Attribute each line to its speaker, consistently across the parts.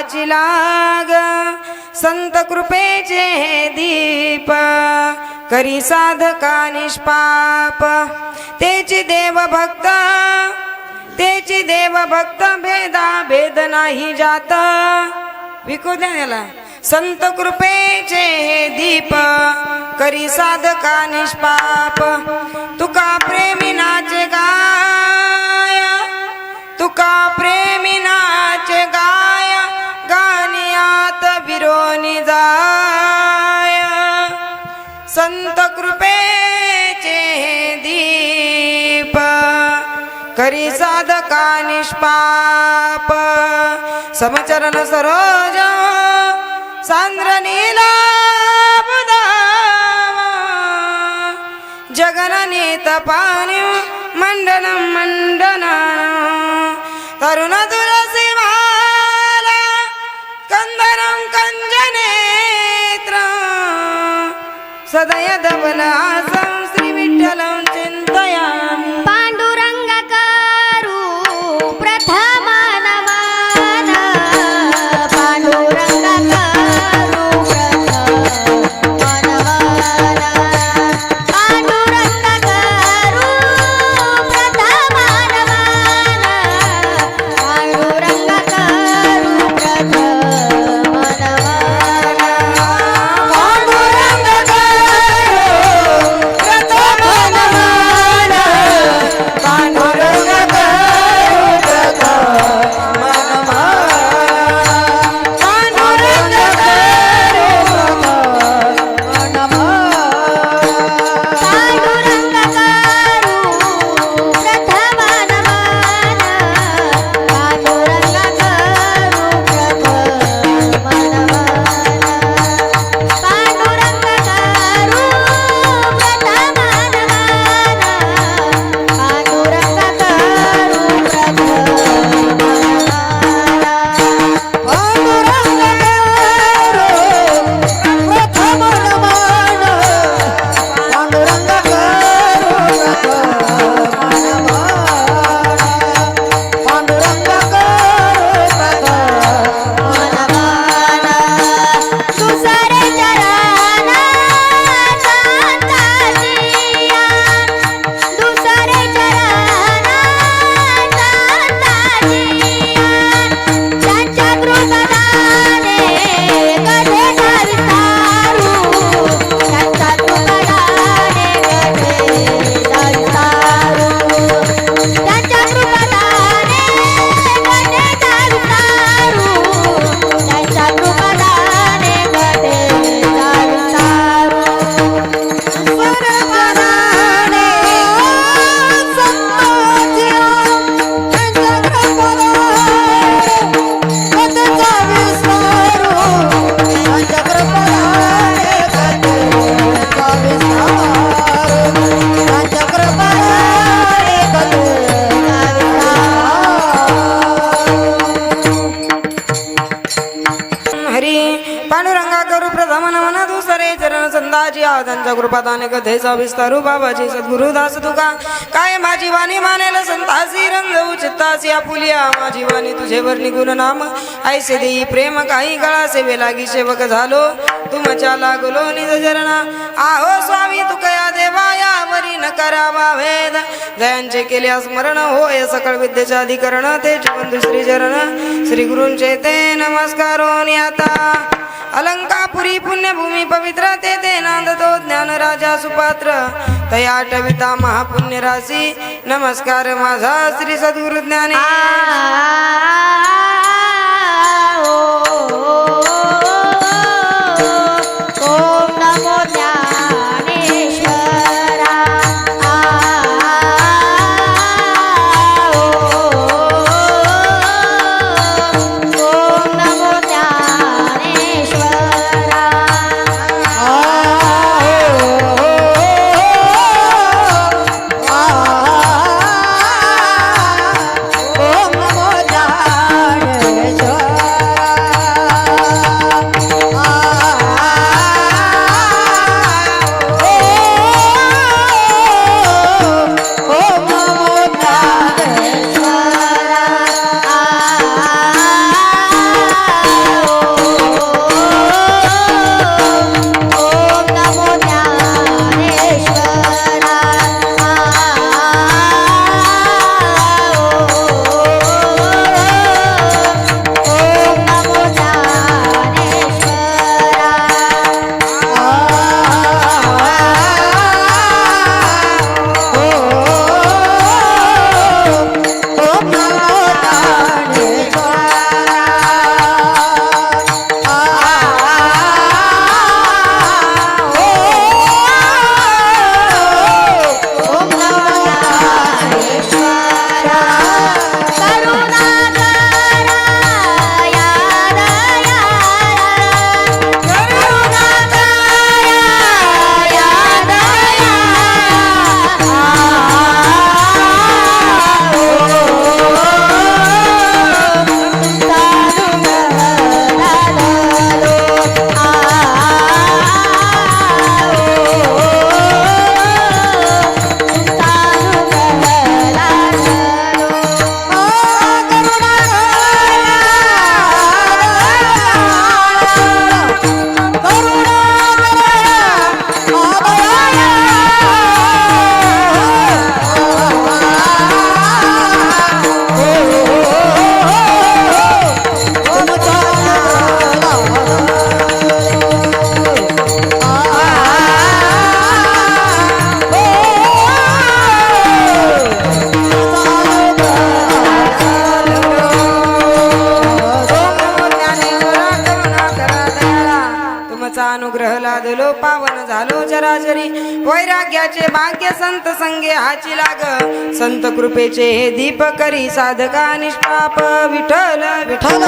Speaker 1: नामाची लाग संत कृपेचे हे दीप करी साधका निष्पाप तेची देव भक्त भेदा भेद नाही जात विकू द्या याला संत कृपेचे हे दीप करी साधका निष्पाप तुका प्रेमी नाचे गाय तुका प्रेमी नाचे गाय गानियात विरोनी जाय संत कृपेचे हे दीप करी साधका निष्पाप समचरण सरोज सांद्र नीला जगननीत पाणी मंडनं मंडना तरुण तुलसी माला कंदरं कंजनेत्र सदय धवलासं श्री विठ्ठलं चिंतयामि
Speaker 2: पांडुरंग करू प्रथम नमन पांडुरंग करू प्रथम नमन पांडुरंग करू प्रथम नमन पांडुरंग करू प्रथम
Speaker 1: त्यांच्या कृपादाने कथेचा विस्तारू बाबाजी सद्गुरुदास तुका काय माझी वाणी मानेल संतासी रंगवू चित्तासी आपुलिया माझी वाणी तुझे वर्णी गुण नाम ऐसे देई प्रेम काही गळा सेवे लागी सेवक झालो तुमच्या लागलो निज चरणा आहो स्वामी तुकया देवाया वरी न करावा भेद जयांचे केले स्मरण होय सकळ विद्येचे अधिकरण ते बंधु श्री चरण श्री गुरूंचे ते नमस्कारो आता अलंकापुरी पुण्यभूमी पवित्र ते नांदतो ज्ञान राजा सुपात्र तया टविता महापुण्य राशी नमस्कार माझा श्री सद्गुरु ज्ञानी
Speaker 2: ओम नमो ज्ञानेश्वरा ओम नमो ज्ञानेश्वरा
Speaker 1: ओम नमो ईश्वरी वैराग्याचे भाग्य संत संगे हाची लाग संत कृपेचे हे दीप करी साधका निष्पाप विठ्ठल विठ्ठल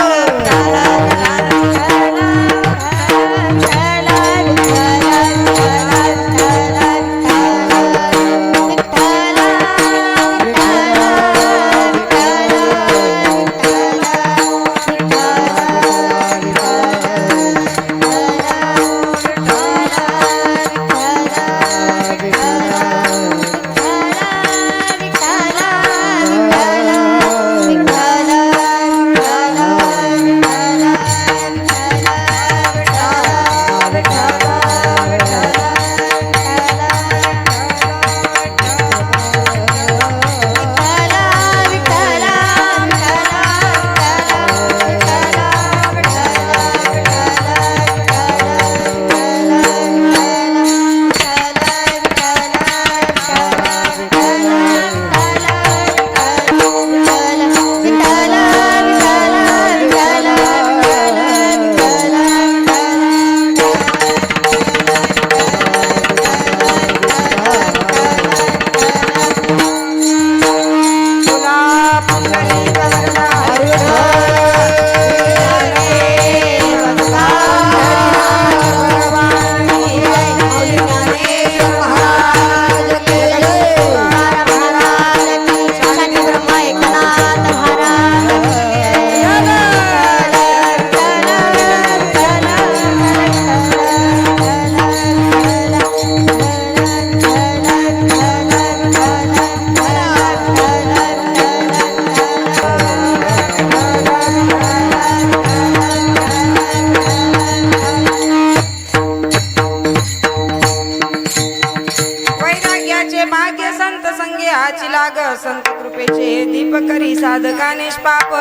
Speaker 1: संत कृपेचे हे दीप करी साधका निष्पाप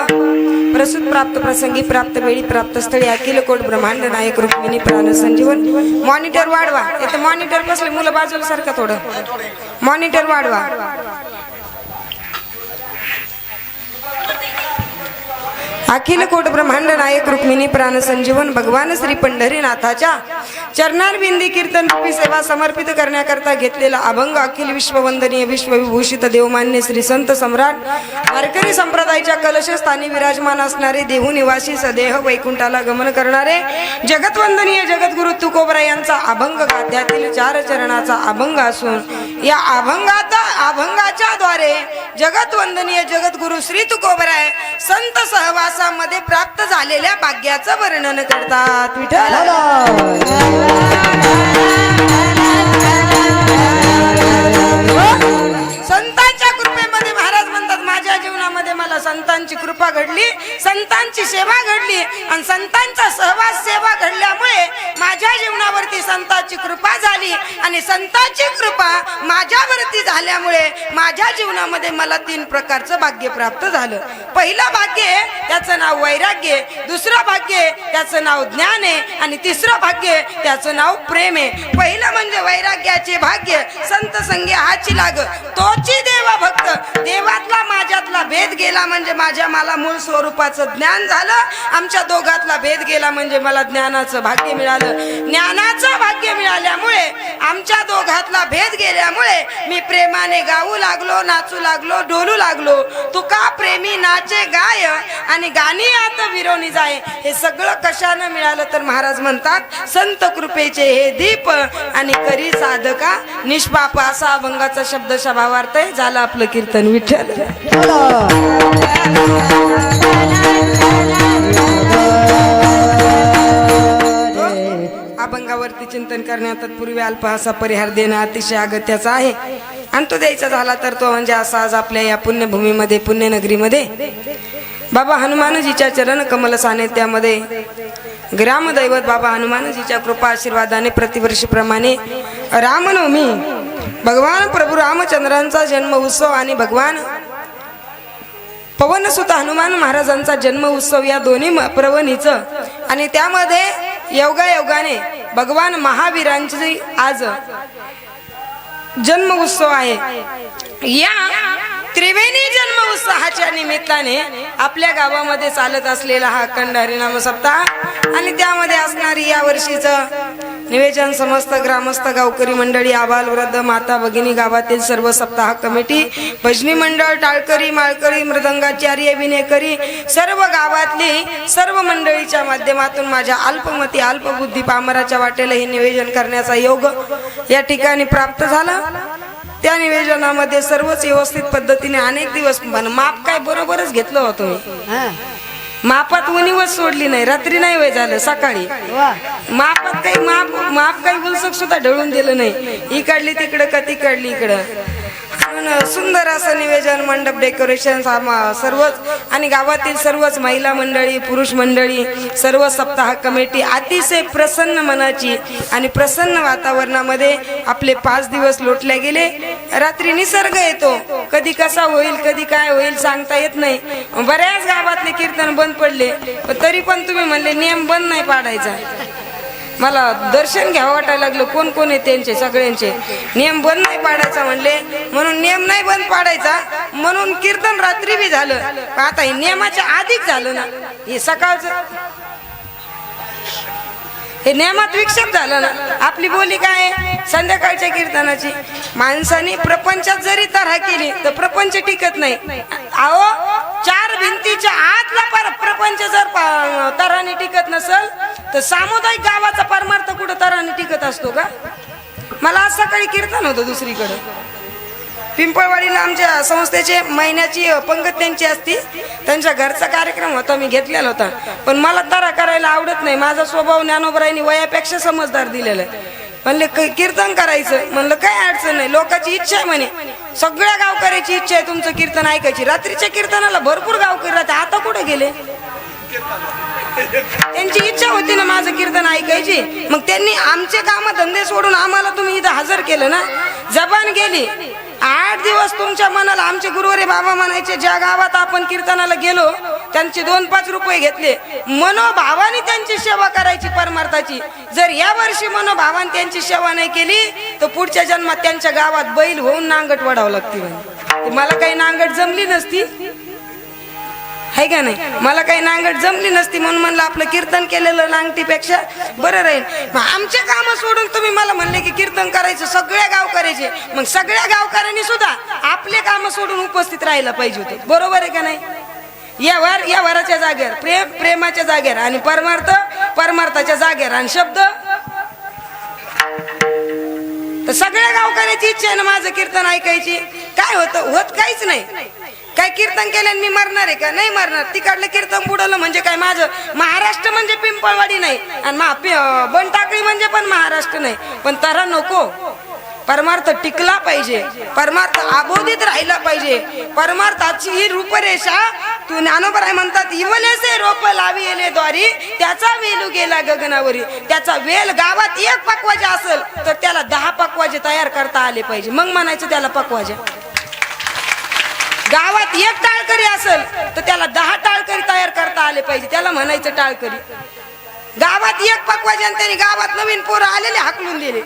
Speaker 1: प्रसूत प्राप्त प्रसंगी प्राप्त वेळी प्राप्त स्थळी अखिल कोट ब्रह्मांड नायक रुक्मिणी प्राण संजीवन मॉनिटर वाढवा इथं मॉनिटर बसले मुलं बाजूला सारखं थोडं मॉनिटर वाढवा अखिल कोट ब्रह्मांड नायक रुक्मिणी प्राण संजीवन भगवान श्री पंढरीनाथाच्या चरणारविंदी कीर्तन रूपी सेवा समर्पित करण्याकरता घेतलेला अभंग अखिल विश्ववंदनीय विश्वविभूषित देवमान्य श्री संत सम्राट वारकरी संप्रदायाच्या कलशस्थानी विराजमान असणारे देहू निवासी सदेह वैकुंठाला गमन करणारे जगतवंदनीय जगद्गुरु तुकोबरा यांचा अभंग गाद्यातील 4 चरणाचा अभंग असून या अभंगाच्या द्वारे जगतवंदनीय जगद्गुरु श्री तुकोबराय संत सहवासामध्ये प्राप्त झालेल्या भाग्याचं वर्णन करतात विठ्ठल संतांच्या कृपेमध्ये महाराज म्हणतात माझ्या जीवनामध्ये मला संतांची कृपा घडली संतांची सेवा घडली आणि संतांचा सहवास सेवा घडल्यामुळे माझ्या जीवनावरती संतांची कृपा झाली आणि संतांची कृपा माझ्यावरती झाल्यामुळे माझ्या जीवनामध्ये मला 3 प्रकारचं भाग्य प्राप्त झालं पहिलं भाग्य त्याचं नाव वैराग्य दुसरं भाग्य त्याचं नाव ज्ञान आहे आणि तिसरं भाग्य त्याचं नाव प्रेम आहे पहिलं म्हणजे वैराग्याचे भाग्य संत संगे हाची लाग तोची देवा भक्त देवातला माझ्यातला भेद गेला म्हणजे मला मूळ स्वरूपाचं ज्ञान झालं आमच्या दोघातला भेद गेला म्हणजे मला ज्ञानाचं भाग्य मिळालं ज्ञानाचं भाग्य मिळाल्यामुळे आमच्या दोघातला भेद गेल्यामुळे मी प्रेमाने गाऊ लागलो नाचू लागलो डोलू लागलो तुका प्रेमी नाचे गाय आणि गाणी आता विरोनी जाय हे सगळं कशानं मिळालं तर महाराज म्हणतात संत कृपेचे हे दीप आणि करी साधका निष्पाप असा अभंगाचा शब्दशः भावार्थ आहे झालं आपलं कीर्तन विठ्ठल अभंगावरती चिंतन करण्यात तत्पूर्वी अल्प असा परिहार देणं अतिशय अगत्याचा आहे आणि तो द्यायचा झाला तर तो म्हणजे असा आज आपल्या या पुण्यभूमीमध्ये पुण्यनगरीमध्ये बाबा हनुमानजीच्या चरण कमल सानिध्यामध्ये ग्रामदैवत बाबा हनुमानजीच्या कृपा आशीर्वादाने प्रतिवर्षीप्रमाणे रामनवमी भगवान प्रभू रामचंद्रांचा जन्म उत्सव आणि भगवान पवनसुत हनुमान महाराजांचा जन्म उत्सव या दोन्ही पर्वणीचं आणि त्यामध्ये योगायोगाने भगवान महावीरांची आज जन्म उत्सव आहे या त्रिवेणी जन्म उत्सवाच्या निमित्ताने आपल्या गावामध्ये चालत असलेला हा अखंड हरिनाम सप्ताह आणि त्यामध्ये असणारी या वर्षीचं निवेदन समस्त ग्रामस्थ गावकरी मंडळी आबाल वृद्ध माता भगिनी गावातील सर्व सप्ताह कमिटी भजनी मंडळ टाळकरी माळकरी मृदंगाचार्य विनेकरी सर्व गावातली सर्व मंडळीच्या माध्यमातून माझ्या अल्पमती अल्पबुद्धी पामराच्या वाटेला हे निवेदन करण्याचा योग या ठिकाणी प्राप्त झाला। त्या निवेदनामध्ये सर्वच व्यवस्थित पद्धतीने अनेक दिवस माप काय बरोबरच घेतलं होतं मी
Speaker 2: हा
Speaker 1: मापात उणीवच सोडली नाही। रात्री नाही वय झालं सकाळी
Speaker 2: वा
Speaker 1: मापात काही माप काही गुलसक सुद्धा ढळून दिलं नाही। इकडली तिकडं का तिकडली इकडं सुंदर असं निवेदन मंडप डेकोरेशन सर्वच आणि गावातील सर्वच महिला मंडळी पुरुष मंडळी सर्व सप्ताह कमिटी अतिशय प्रसन्न मनाची आणि प्रसन्न वातावरणामध्ये आपले 5 दिवस लोटले गेले। रात्री निसर्ग येतो, कधी कसा होईल कधी काय होईल सांगता येत नाही। बऱ्याच गावातले कीर्तन बंद पडले पण तरी पण तुम्ही म्हणले नियम बंद नाही पाडायचा। मला दर्शन घ्यावं वाटायला लागलं कोण कोण आहे त्यांचे सगळ्यांचे नियम बंद नाही पाडायचा म्हणले म्हणून नियम नाही बंद पाडायचा म्हणून कीर्तन रात्री बी झालं। आता हे नियमाच्या आधीच झालं ना, हे सकाळचं हे नियमात विक्षेप झालं ना। आपली बोली काय आहे संध्याकाळच्या कीर्तनाची माणसाने प्रपंचात जरी तऱ्हा केली तर प्रपंच टिकत नाही। अहो 4 भिंतीच्या आतला प्रपंच जर तऱ्हाने टिकत नसल तर सामुदायिक गावाचा परमार्थ कुठं तऱ्हाने टिकत असतो का? मला आज सकाळी कीर्तन होतं दुसरीकडे पिंपळवाडीला आमच्या संस्थेचे महिन्याची पंगत त्यांची असती, त्यांच्या घरचा कार्यक्रम होता मी घेतलेला होता। पण मला तरा करायला आवडत नाही, माझा स्वभाव ज्ञानोबरायांनी वयापेक्षा समजदार दिलेला आहे। म्हणले कीर्तन करायचं म्हणलं काय अडचण नाही, लोकांची इच्छा आहे म्हणे, सगळ्या गावकऱ्याची इच्छा आहे तुमचं कीर्तन ऐकायची। रात्रीच्या कीर्तनाला भरपूर गावकरी राहते, आता कुठे गेले? त्यांची इच्छा होती ना माझं कीर्तन ऐकायची, मग त्यांनी आमचे काम धंदे सोडून आम्हाला तुम्ही इथं हजर केलं ना। जबान गेली 8 दिवस तुमच्या मनाला आमचे गुरुवारी बाबा म्हणायचे ज्या गावात आपण कीर्तनाला गेलो त्यांचे 2-5 रुपये घेतले, मनोभावाने त्यांची सेवा करायची परमार्थाची। जर या वर्षी मनोभावाने त्यांची सेवा नाही केली तर पुढच्या जन्मात त्यांच्या गावात बैल होऊन नांगट वडावं लागते। मला काही नांगट जमली नसती है का नाही, मला काही नांगट जमली नसती म्हणून म्हणलं आपलं कीर्तन केलेलं नांगटीपेक्षा बरं राहील। मग आमचे काम सोडून तुम्ही मला म्हणले की कीर्तन करायचं सगळ्या गावकऱ्याचे, मग सगळ्या गावकऱ्यांनी सुद्धा आपले काम सोडून उपस्थित राहायला पाहिजे होते, बरोबर आहे का नाही? या वराच्या जागेवर प्रेमाच्या जागेवर आणि परमार्थाच्या जागेवर आणि शब्द तर सगळ्या गावकऱ्याची इच्छा आहे ना माझं कीर्तन ऐकायची। काय होत काहीच नाही। काय कीर्तन केल्याने मी मरणार आहे का? नाही मरणार। तिकडलं कीर्तन बुडवलं म्हणजे काय माझं महाराष्ट्र म्हणजे पिंपळवाडी नाही आणि बनटाकळी म्हणजे पण महाराष्ट्र नाही, पण तरा नको। परमार्थ टिकला पाहिजे, परमार्थ अबोधित राहिला पाहिजे। परमार्थाची ही रूपरेषा तू ज्ञानोबराय म्हणतात इवलेसे रोप लावी येले द्वारी त्याचा वेलू गेला गगनावरी। त्याचा वेल गावात 1 पकवाजे असेल तर त्याला 10 पकवाजे तयार करता आले पाहिजे, मग म्हणायचं त्याला पकवाजे। गावात 1 टाळकरी असेल तर त्याला 10 टाळकरी तयार करता आले पाहिजे, त्याला म्हणायचं टाळकरी। गावात 1 पकवाजे आणि त्यांनी गावात नवीन पोरं आलेले हाकलून दिले,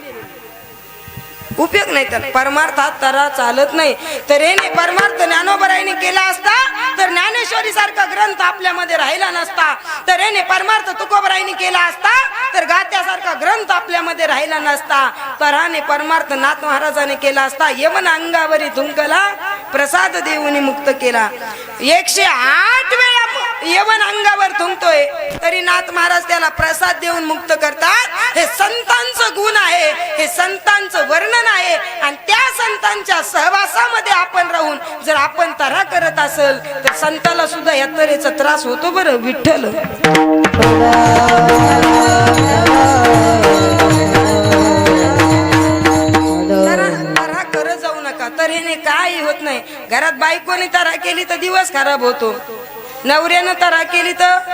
Speaker 1: उपयोग नाही। तर परमार्थात तरा चालत नाही। तर हे परमार्थ ज्ञानोबरायांनी केला असता तर ज्ञानेश्वरी सारखा ग्रंथ आपल्यामध्ये राहिला नसता। तर हे परमार्थ तुकोबरायांनी केला असता तर गात्यासारखा ग्रंथ आपल्यामध्ये राहिला नसता। तराने परमार्थ नाथ महाराजांनी केला असता यमन अंगावरी तुंकला प्रसाद देऊनी मुक्त केला। 108 वेळा यमन अंगावर थुंकतोय तरी नाथ महाराज त्याला प्रसाद देऊन मुक्त करतात। हे संतांचं गुण आहे, हे संतांचं वर्णन आहे आणि त्या संतांच्या सहवासामध्ये आपण राहून जर आपण तऱ्हा करत असेल तर संताला सुद्धा या तऱ्हेचा त्रास होतो बरं विठ्ठल। तऱ्हा करत जाऊ नका, तऱ्हेने काही होत नाही। घरात बायकोने तऱ्हा केली तर दिवस खराब होतो, नवऱ्यानं तऱ्हा केली तर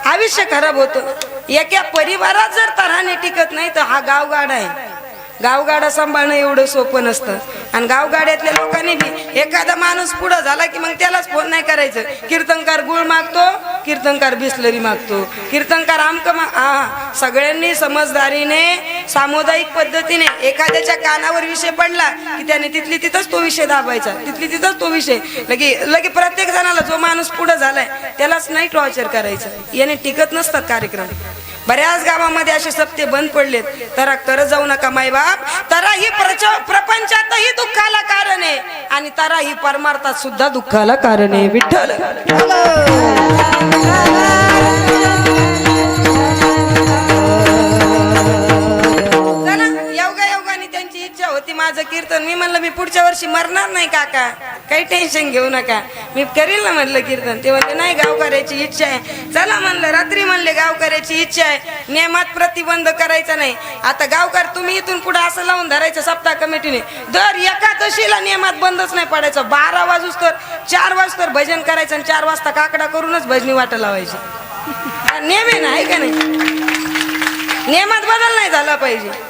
Speaker 1: आयुष्य खराब होतं। एका परिवारात जर तऱ्हाने टिकत नाही तर हा गावगाडा आहे। गावगाडा सांभाळणं एवढं सोपं नसतं आणि गावगाड्यातल्या लोकांनी बी एखादा माणूस पुढं झाला की मग त्यालाच फोन नाही करायचं। कीर्तनकार गुळ मागतो, कीर्तनकार बिस्लरी मागतो, कीर्तनकार सगळ्यांनी समजदारीने सामुदायिक पद्धतीने एखाद्याच्या कानावर विषय पडला की त्याने तिथली तिथंच तो विषय दाबायचा, तिथली तिथंच तो विषय लगे प्रत्येक जणाला जो माणूस पुढं झालाय त्यालाच नाही टॉर्चर करायचं। याने टिकत नसतात कार्यक्रम। बऱ्याच गावामध्ये असे सप्ते बंद पडलेत. तर करत जाऊ नका मायबाप. तरा ही प्रपंचातही दुःखाला कारण आहे आणि तरा ही परमार्थात सुद्धा दुःखाला कारण आहे. विठ्ठल त्यांची इच्छा होती माझं कीर्तन. मी म्हणलं मी पुढच्या वर्षी मरणार नाही काका, काही टेन्शन घेऊ नका, मी करील ना म्हणलं कीर्तन. ते म्हणले नाही गावकऱ्याची इच्छा आहे. चला म्हणलं. रात्री म्हणले गावकऱ्याची इच्छा आहे, नियमात प्रतिबंध करायचा नाही. आता गावकर तुम्ही इथून पुढे असं लावून धरायचं सप्ताह कमिटीने, दर एकादशीला नियमात बंदच नाही पडायचं. 12 वाजूस तर 4 वाजता भजन करायचं आणि 4 वाजता काकडा करूनच भजनी वाट लावायची. नियम आहे ना, आहे का नाही? नियमात बदल नाही झाला पाहिजे.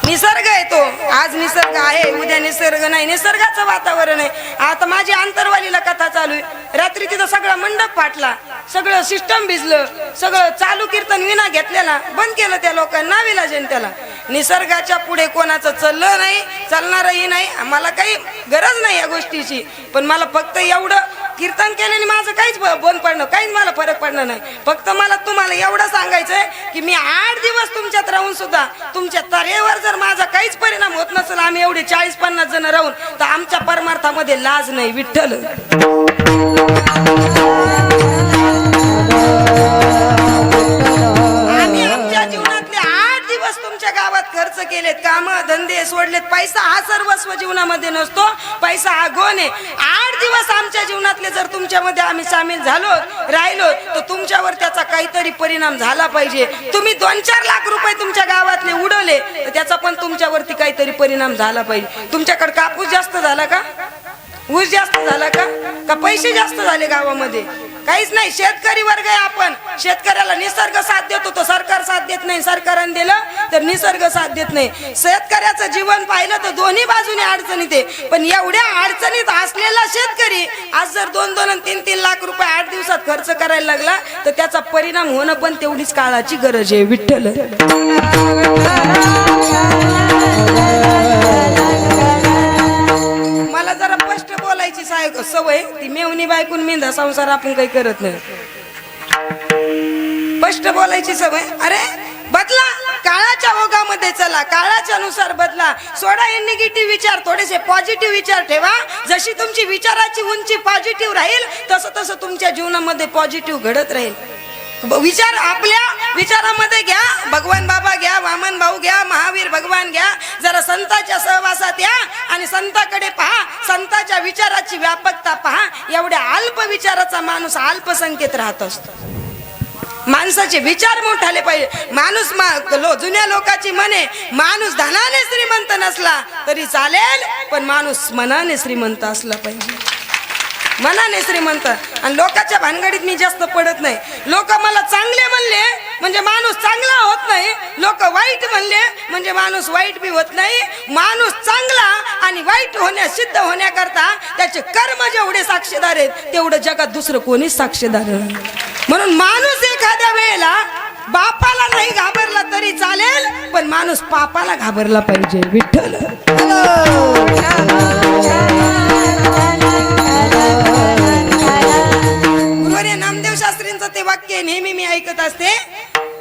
Speaker 1: निसर्ग आहे तो. आज निसर्ग आहे, उद्या निसर्ग नाही. निसर्गाचं वातावरण आहे. आता माझी आंतरवालीला कथा चालू आहे. रात्री तिथं सगळा मंडप फाटला, सगळं सिस्टम भिजलं, सगळं चालू कीर्तन विना घेतलेला बंद केलं त्या लोकांना. नाविलाजन त्याला. निसर्गाच्या पुढे कोणाचं चाललं नाही, चालणारही नाही. मला काही गरज नाही या गोष्टीची, पण मला फक्त एवढं कीर्तन केल्याने माझं काहीच बंद पडणं, काहीच मला फरक पडणार नाही. फक्त मला तुम्हाला एवढं सांगायचंय की मी 8 दिवस तुमच्यात राहून सुद्धा तुमच्या तरेवर जर माझा काहीच परिणाम होत नसेल, आम्ही एवढे 40-50 जण राहून, तर आमच्या परमार्थामध्ये लाज नाही. विठ्ठल आम्ही आमच्या जीवनातले 8 दिवस तुमच्या गावात खर्च केलेत, काम धंदे सोडलेत. पैसा हा सर्वस्व जीवनामध्ये नसतो, पैसा हा गुण आहे. 8 दिवस आमच्या जीवनातले जर तुमच्यामध्ये आम्ही सामील झालो, राहिलो, तर तुमच्यावर त्याचा काहीतरी परिणाम झाला पाहिजे. तुम्ही 2-4 लाख रुपये तुमच्या गावातले उडवले, तर त्याचा पण तुमच्यावरती काहीतरी परिणाम झाला पाहिजे. तुमच्याकडे कापूस जास्त झाला का, ऊस जास्त झाला का पैसे जास्त झाले गावामध्ये? काहीच नाही. शेतकरी वर्ग आहे आपण. शेतकऱ्याला निसर्ग साथ देतो, तो सरकार साथ देत नाही. सरकारने दिलं तर निसर्ग साथ देत नाही. शेतकऱ्याचं जीवन पाहिलं तर दोन्ही बाजूने अडचणीत आहे. पण एवढ्या अडचणीत असलेला शेतकरी आज जर 2-2 आणि 3-3 लाख रुपये 8 दिवसात खर्च करायला लागला, तर त्याचा परिणाम होणं पण तेवढीच काळाची गरज आहे. विठ्ठल मला जरा स्पष्ट बोलायची सवय, ती मेवणी बायकून मेंधा संसार आपण काही करत नाही. स्पष्ट बोलायची सवय. अरे बदला, काळाच्या ओघामध्ये चला, काळाच्या नुसार बदला. सोडा हे निगेटिव्ह विचार, थोडेसे पॉझिटिव्ह विचार ठेवा. जशी तुमची विचाराची उंची पॉझिटिव्ह राहील, तसं तसं तुमच्या जीवनामध्ये पॉझिटिव्ह घडत राहील. विचार आपल्या विचारामध्ये घ्या. भगवान बाबा घ्या, वामन भाऊ घ्या, महावीर भगवान घ्या. जरा संतांच्या सहवासात या आणि संतांकडे पहा. संतांच्या विचाराची व्यापकता पहा. एवढ्या अल्प विचाराचा माणूस अल्पसंख्येत राहत असतो. माणसाचे विचार मोठाले पाहिजे. माणूस जुन्या लोकांची म्हणे, माणूस धनाने श्रीमंत नसला तरी चालेल, पण माणूस मनाने श्रीमंत असला पाहिजे. मनाने श्रीमंत. आणि लोकांच्या भानगडीत मी जास्त पडत नाही. लोक मला चांगले म्हणले म्हणजे माणूस चांगला होत नाही, लोक वाईट म्हणले म्हणजे माणूस वाईट बी होत नाही. माणूस चांगला आणि वाईट सिद्ध होण्याकरता त्याचे कर्म जेवढे साक्षीदार आहेत, तेवढं जगात दुसरं कोणीच साक्षीदार नाही. म्हणून माणूस एखाद्या वेळेला बापाला नाही घाबरला तरी चालेल, पण माणूस पापाला घाबरला पाहिजे. विठ्ठल नामदेव शास्त्रींचं ते वाक्य नेहमी मी ऐकत असते.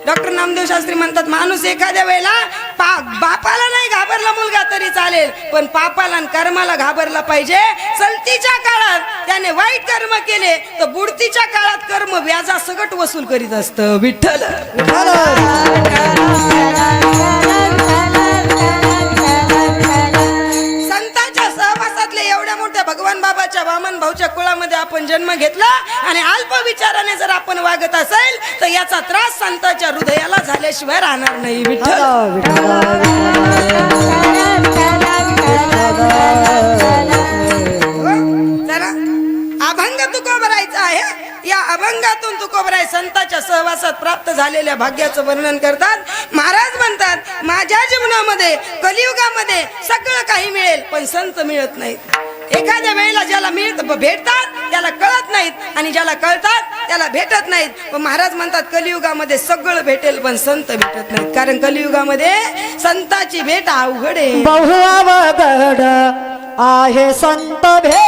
Speaker 1: डॉक्टर नामदेव शास्त्री म्हणतात, माणूस एखाद्या वेळेला बापाला नाही घाबरला मुलगा तरी चालेल, पण पापाला आणि कर्माला घाबरला पाहिजे. चलतीच्या काळात त्याने वाईट कर्म केले तर बुडतीच्या काळात कर्म व्याजा सगट वसूल करीत असतं. विठ्ठल संतांच्या सहवासातले एवढ्या मोठ्या भगवान बाबाच्या वामन भाऊच्या कुळामध्ये आपण जन्म घेतला आणि अल्प विचाराने जर आपण वागत असेल, तर याचा त्रास संतांच्या हृदयाला झाल्याशिवाय राहणार नाही. विठ्ठल चला, अभंग तुकोबरायचा आहे. या अभंगातून तुकोबराय संतांच्या सहवासात प्राप्त झालेल्या भाग्याचं वर्णन करतात. महाराज म्हणतात, माझ्या जीवनामध्ये कलियुगामध्ये सगळं काही मिळेल, पण संत मिळत नाहीत. एखाद्या वेळेला ज्याला भेटतात त्याला कळत नाहीत, आणि ज्याला कळतात त्याला भेटत नाहीत. पण महाराज म्हणतात, कलियुगामध्ये सगळं भेटेल, पण संत भेटत नाहीत. कारण कलियुगामध्ये संताची भेट अवघड आहे.
Speaker 2: बहु अवघड आहे संत भेटी,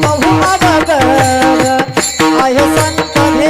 Speaker 2: बहु अवघड आहे संत भेटी.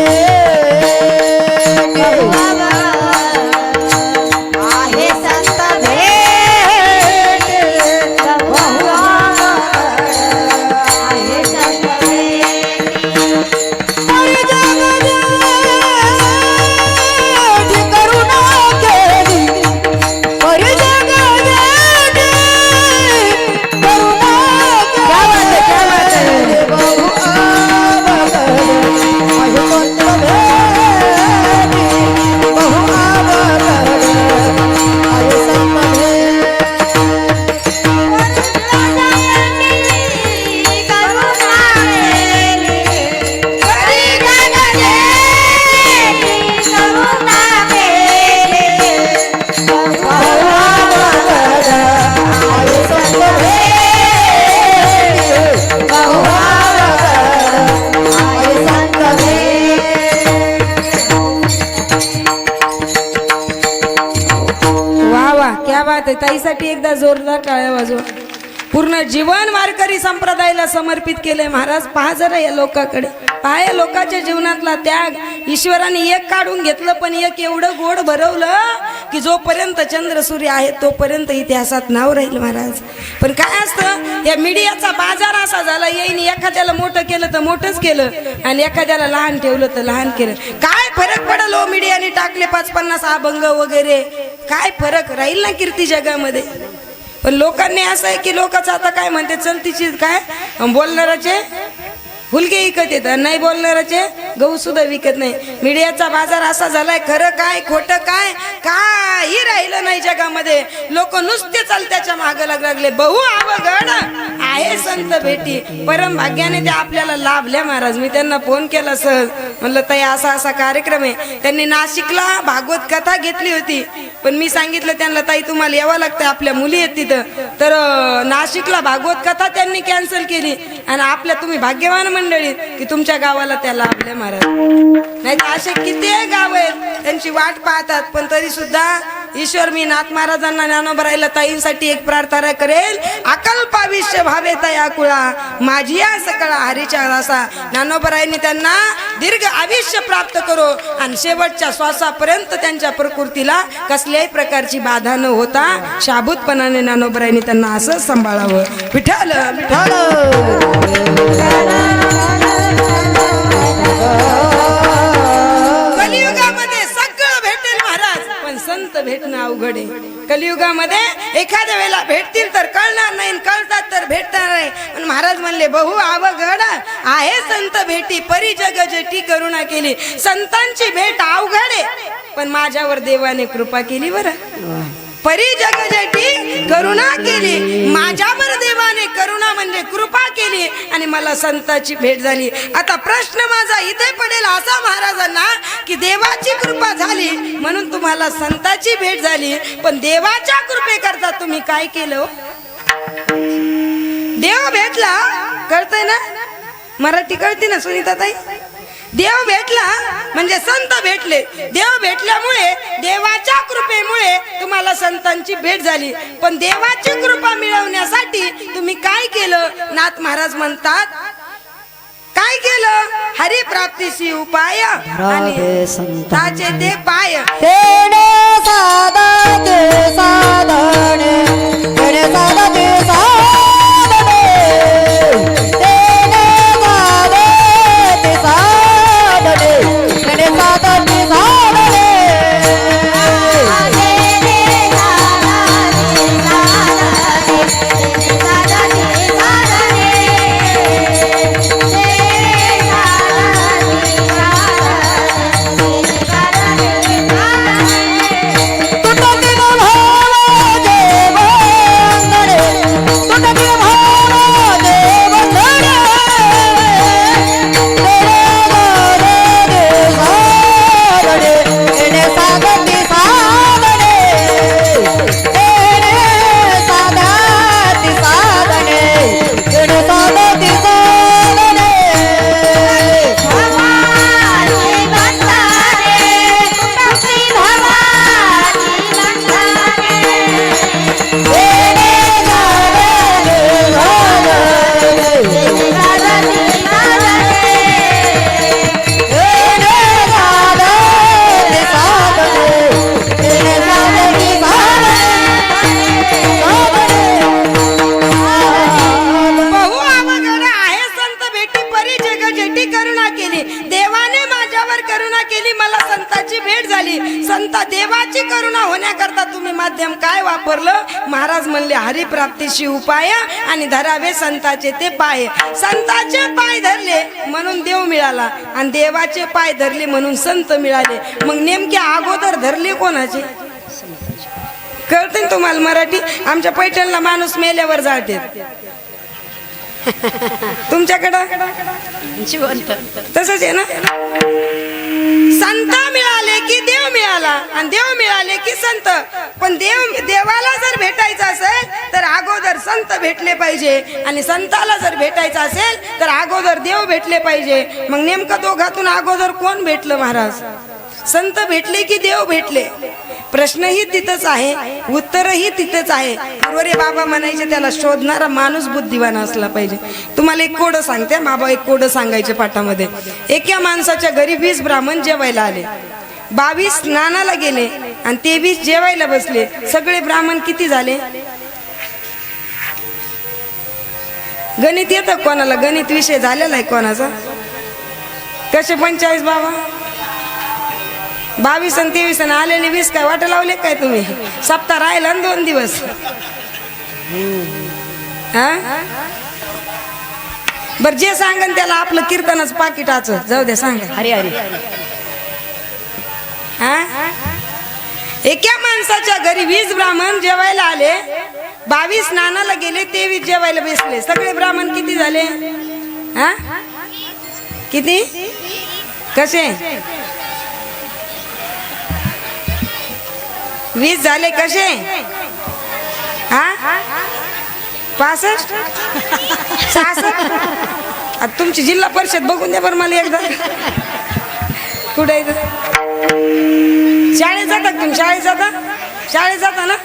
Speaker 1: क्या बात आहे. ताईसाठी एकदा जोरदार टाळ्या वाजवा. पूर्ण जीवन वारकरी संप्रदायाला समर्पित केलंय महाराज. पहा जरा या लोकांकडे, पहा या लोकांच्या जीवनातला त्याग. ईश्वराने एक काढून घेतलं पण एक एवढं गोड भरवलं की जोपर्यंत चंद्र सूर्य आहे तोपर्यंत इतिहासात नाव राहील महाराज. पण काय असतं या मीडियाचा बाजार असा झाला, येईन एखाद्याला मोठं केलं तर मोठंच केलं आणि एखाद्याला लहान ठेवलं तर लहान केलं. काय फरक पडल हो मीडियाने टाकले 5-50 अभंग वगैरे, काय फरक राहील ना कीर्ती जगामध्ये. पण लोकांनी असं आहे की लोकांचं आता काय म्हणते, चलतीची काय बोलणाराचे हुलके विकत येतात, नाही बोलणाराचे गहू सुद्धा विकत नाही. मीडियाचा बाजार असा झालाय, खरं काय खोटं काय काही राहिलं नाही जगामध्ये. लोक नुसते चालत्याच्या मागे लागले. बहु अवघड आहे संत भेटी. परम भाग्याने त्या आपल्याला लाभल्या महाराज. मी त्यांना फोन केला सहज, म्हणलं ताई असा असा कार्यक्रम आहे. त्यांनी नाशिकला भागवत कथा घेतली होती, पण मी सांगितलं त्यांना ताई तुम्हाला यावं लागतं, आपल्या मुली आहेत तिथं. तर नाशिकला भागवत कथा त्यांनी कॅन्सल केली आणि आपल्या तुम्ही भाग्यवान मंडळी की तुमच्या गावाला त्या लाभल्या महाराज. नाही तर असे किती गाव आहेत त्यांची वाट पाहतात. पण तरी सुद्धा ईश्वर मी नाथ महाराजांना ज्ञानोबरायला ताईंसाठी एक प्रार्थना करेल. अकल्पाविष्य भावे तया कुळा माझी या सकळा हरीच्या रासा. ज्ञानोबरायांनी त्यांना दीर्घ आयुष्य प्राप्त करो आणि शेवटच्या श्वासापर्यंत त्यांच्या प्रकृतीला कसल्याही प्रकारची बाधा न होता शाबूतपणाने ज्ञानोबरायांनी त्यांना असं सांभाळावं. विठ्ठल कलियुगामध्ये सगळं भेटेल महाराज, पण संत भेटणं अवघड आहे. कलियुगामध्ये एखाद्या वेळेला भेटतील तर कळणार नाही, कळतात तर भेटणार नाही. पण महाराज म्हणले बहु अवघड आहे संत भेटी, परी जग जेटी करुणा केली. संतांची भेट अवघड आहे, पण माझ्यावर देवाने कृपा केली बरं. परी जग जेटी करुणा केली, माझ्यावर देवाने करुणा म्हणजे कृपा केली आणि मला संताची भेट झाली. आता प्रश्न माझा इथे पडेल असा महाराजांना की देवाची कृपा झाली म्हणून तुम्हाला संताची भेट झाली, पण देवाच्या कृपेकरता तुम्ही काय केलं? देव भेटला, कळतंय ना? मराठी कळते ना सुनीता ताई? देव भेटला म्हणजे संत भेटले. देव भेटल्यामुळे देवाच्या कृपेमुळे तुम्हाला संतांची भेट झाली, पण देवाची कृपा मिळवण्यासाठी तुम्ही काय केलं? नाथ महाराज म्हणतात काय केलं? हरी प्राप्तीशी उपाय आणि संताचे ते पाय. देवाची करुणा होण्याकरता तुम्ही माध्यम काय वापरलं? महाराज म्हणले हरी प्राप्तीशी उपाय आणि धरावे संताचे ते पाय. संताचे पाय धरले म्हणून देव मिळाला आणि देवाचे पाय धरले म्हणून संत मिळाले. मग नेमके अगोदर धरले कोणाचे? कळते तुम्हाला मराठी? आमच्या पैठणला माणूस मेल्यावर जाळते, तुमच्याकडं तसंच आहे ना? संत मिळाले की देव मिळाला आणि देव मिळाले की संत. पण देवाला जर भेटायचं असेल तर अगोदर संत भेटले पाहिजे आणि संताला जर भेटायचं असेल तर अगोदर देव भेटले पाहिजे. मग नेमकं दोघातून अगोदर कोण भेटलं महाराज? संत भेटले की देव भेटले? प्रश्नही तिथंच आहे, उत्तरही तिथंच आहे. रे बाबा म्हणायचे त्याला शोधणारा माणूस बुद्धिवान असला पाहिजे. तुम्हाला एक कोडं सांगते बाबा, एक कोडं सांगायचे पाठामध्ये. एका माणसाच्या घरी 20 ब्राह्मण जेवायला आले, 22 स्नानाला गेले आणि 23 जेवायला बसले. सगळे ब्राह्मण किती झाले? गणित येतं कोणाला? गणित विषय झालेला आहे कोणाचा? कसे 45 बाबा? 22 आणि 23 आणि आलेले 20 काय वाट लावले काय तुम्ही? सप्ताह राहिला ना 2 दिवस. बर जे सांगन त्याला आपलं कीर्तनच पाकिटाचं जाऊ द्या, सांगा.
Speaker 2: हरी हरी.
Speaker 1: एका माणसाच्या घरी 20 ब्राह्मण जेवायला आले, 22 स्नानाला गेले, 23 जेवायला बसले. सगळे ब्राह्मण किती झाले? किती? कसे? 20 झाले. कसे? 65? 66? तुमची जिल्हा परिषद बघून द्या बरं मला एकदा. कुठे शाळेत जाता तुम्ही? शाळेत जाता ना?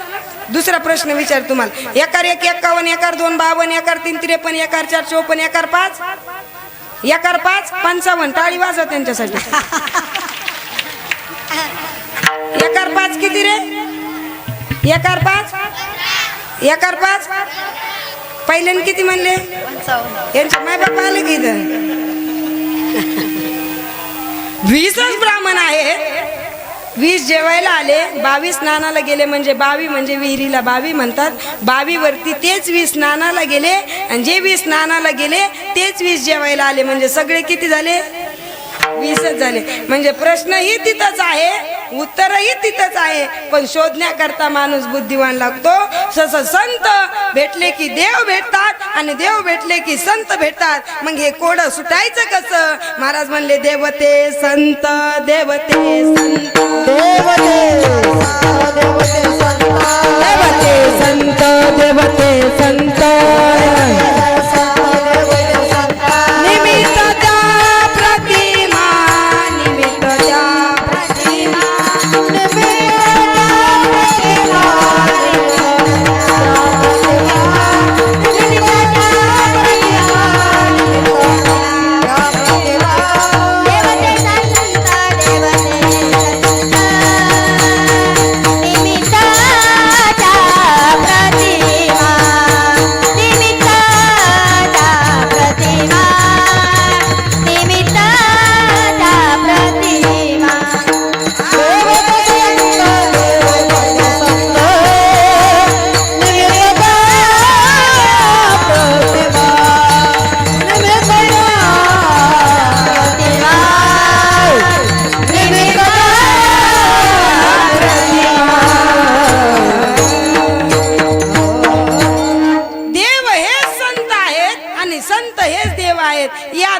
Speaker 1: दुसरा प्रश्न विचार तुम्हाला. 1 1 51, 1 2 52, 1 3 53, 1 4 54, 1 5 1 5 55. टाळी वाजव त्यांच्यासाठी. 1 5 किती रे? 1 5 1 5 पहिल्याने किती म्हणले? यांच्या माय बाप आले की इथं? 20 ब्राह्मण आहेत, 20 जेवायला आले, 22 स्नानाला गेले. म्हणजे 22 म्हणजे विहिरीला 22 म्हणतात. 22 वरती तेच 20 स्नानाला गेले आणि जे 20 स्नानाला गेले तेच 20 जेवायला आले. म्हणजे सगळे किती झाले? 20च झाले. म्हणजे प्रश्नही तिथंच आहे, उत्तरही तिथंच आहे, पण शोधण्याकरता माणूस बुद्धिवान लागतो. संत भेटले की देव भेटतात आणि देव भेटले की संत भेटतात. मग हे कोड सुटायचं कसं? महाराज म्हणले देवते संत, देवते संत, देवते संत, देवते संत, निमित्त त्या प्रतिमा, निमित्त त्या प्रतिमा,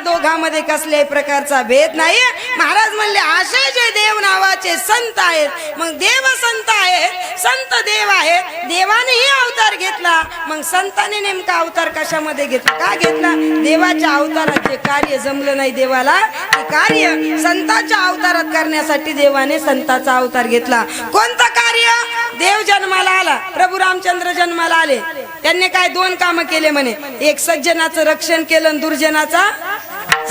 Speaker 1: दोघांमध्ये कसल्याही प्रकारचा भेद नाही. महाराज म्हणले असे जे देव नावाचे संत आहेत, मग देव संत आहेत, संत देव आहेत. देवानेही अवतार घेतला, मग संतांनी नेमका अवतार कशामध्ये घेतला? का घेतला? देवाच्या अवतारात जे कार्य जमलं नाही देवाला, ते कार्य संतांच्या अवतारात करण्यासाठी देवाने संताचा अवतार घेतला. कोणतं कार्य? देव जन्माला आला, प्रभू रामचंद्र जन्माला आले, त्यांनी काय 2 कामं केले म्हणे. एक सज्जनाचं रक्षण केलं, दुर्जनाचा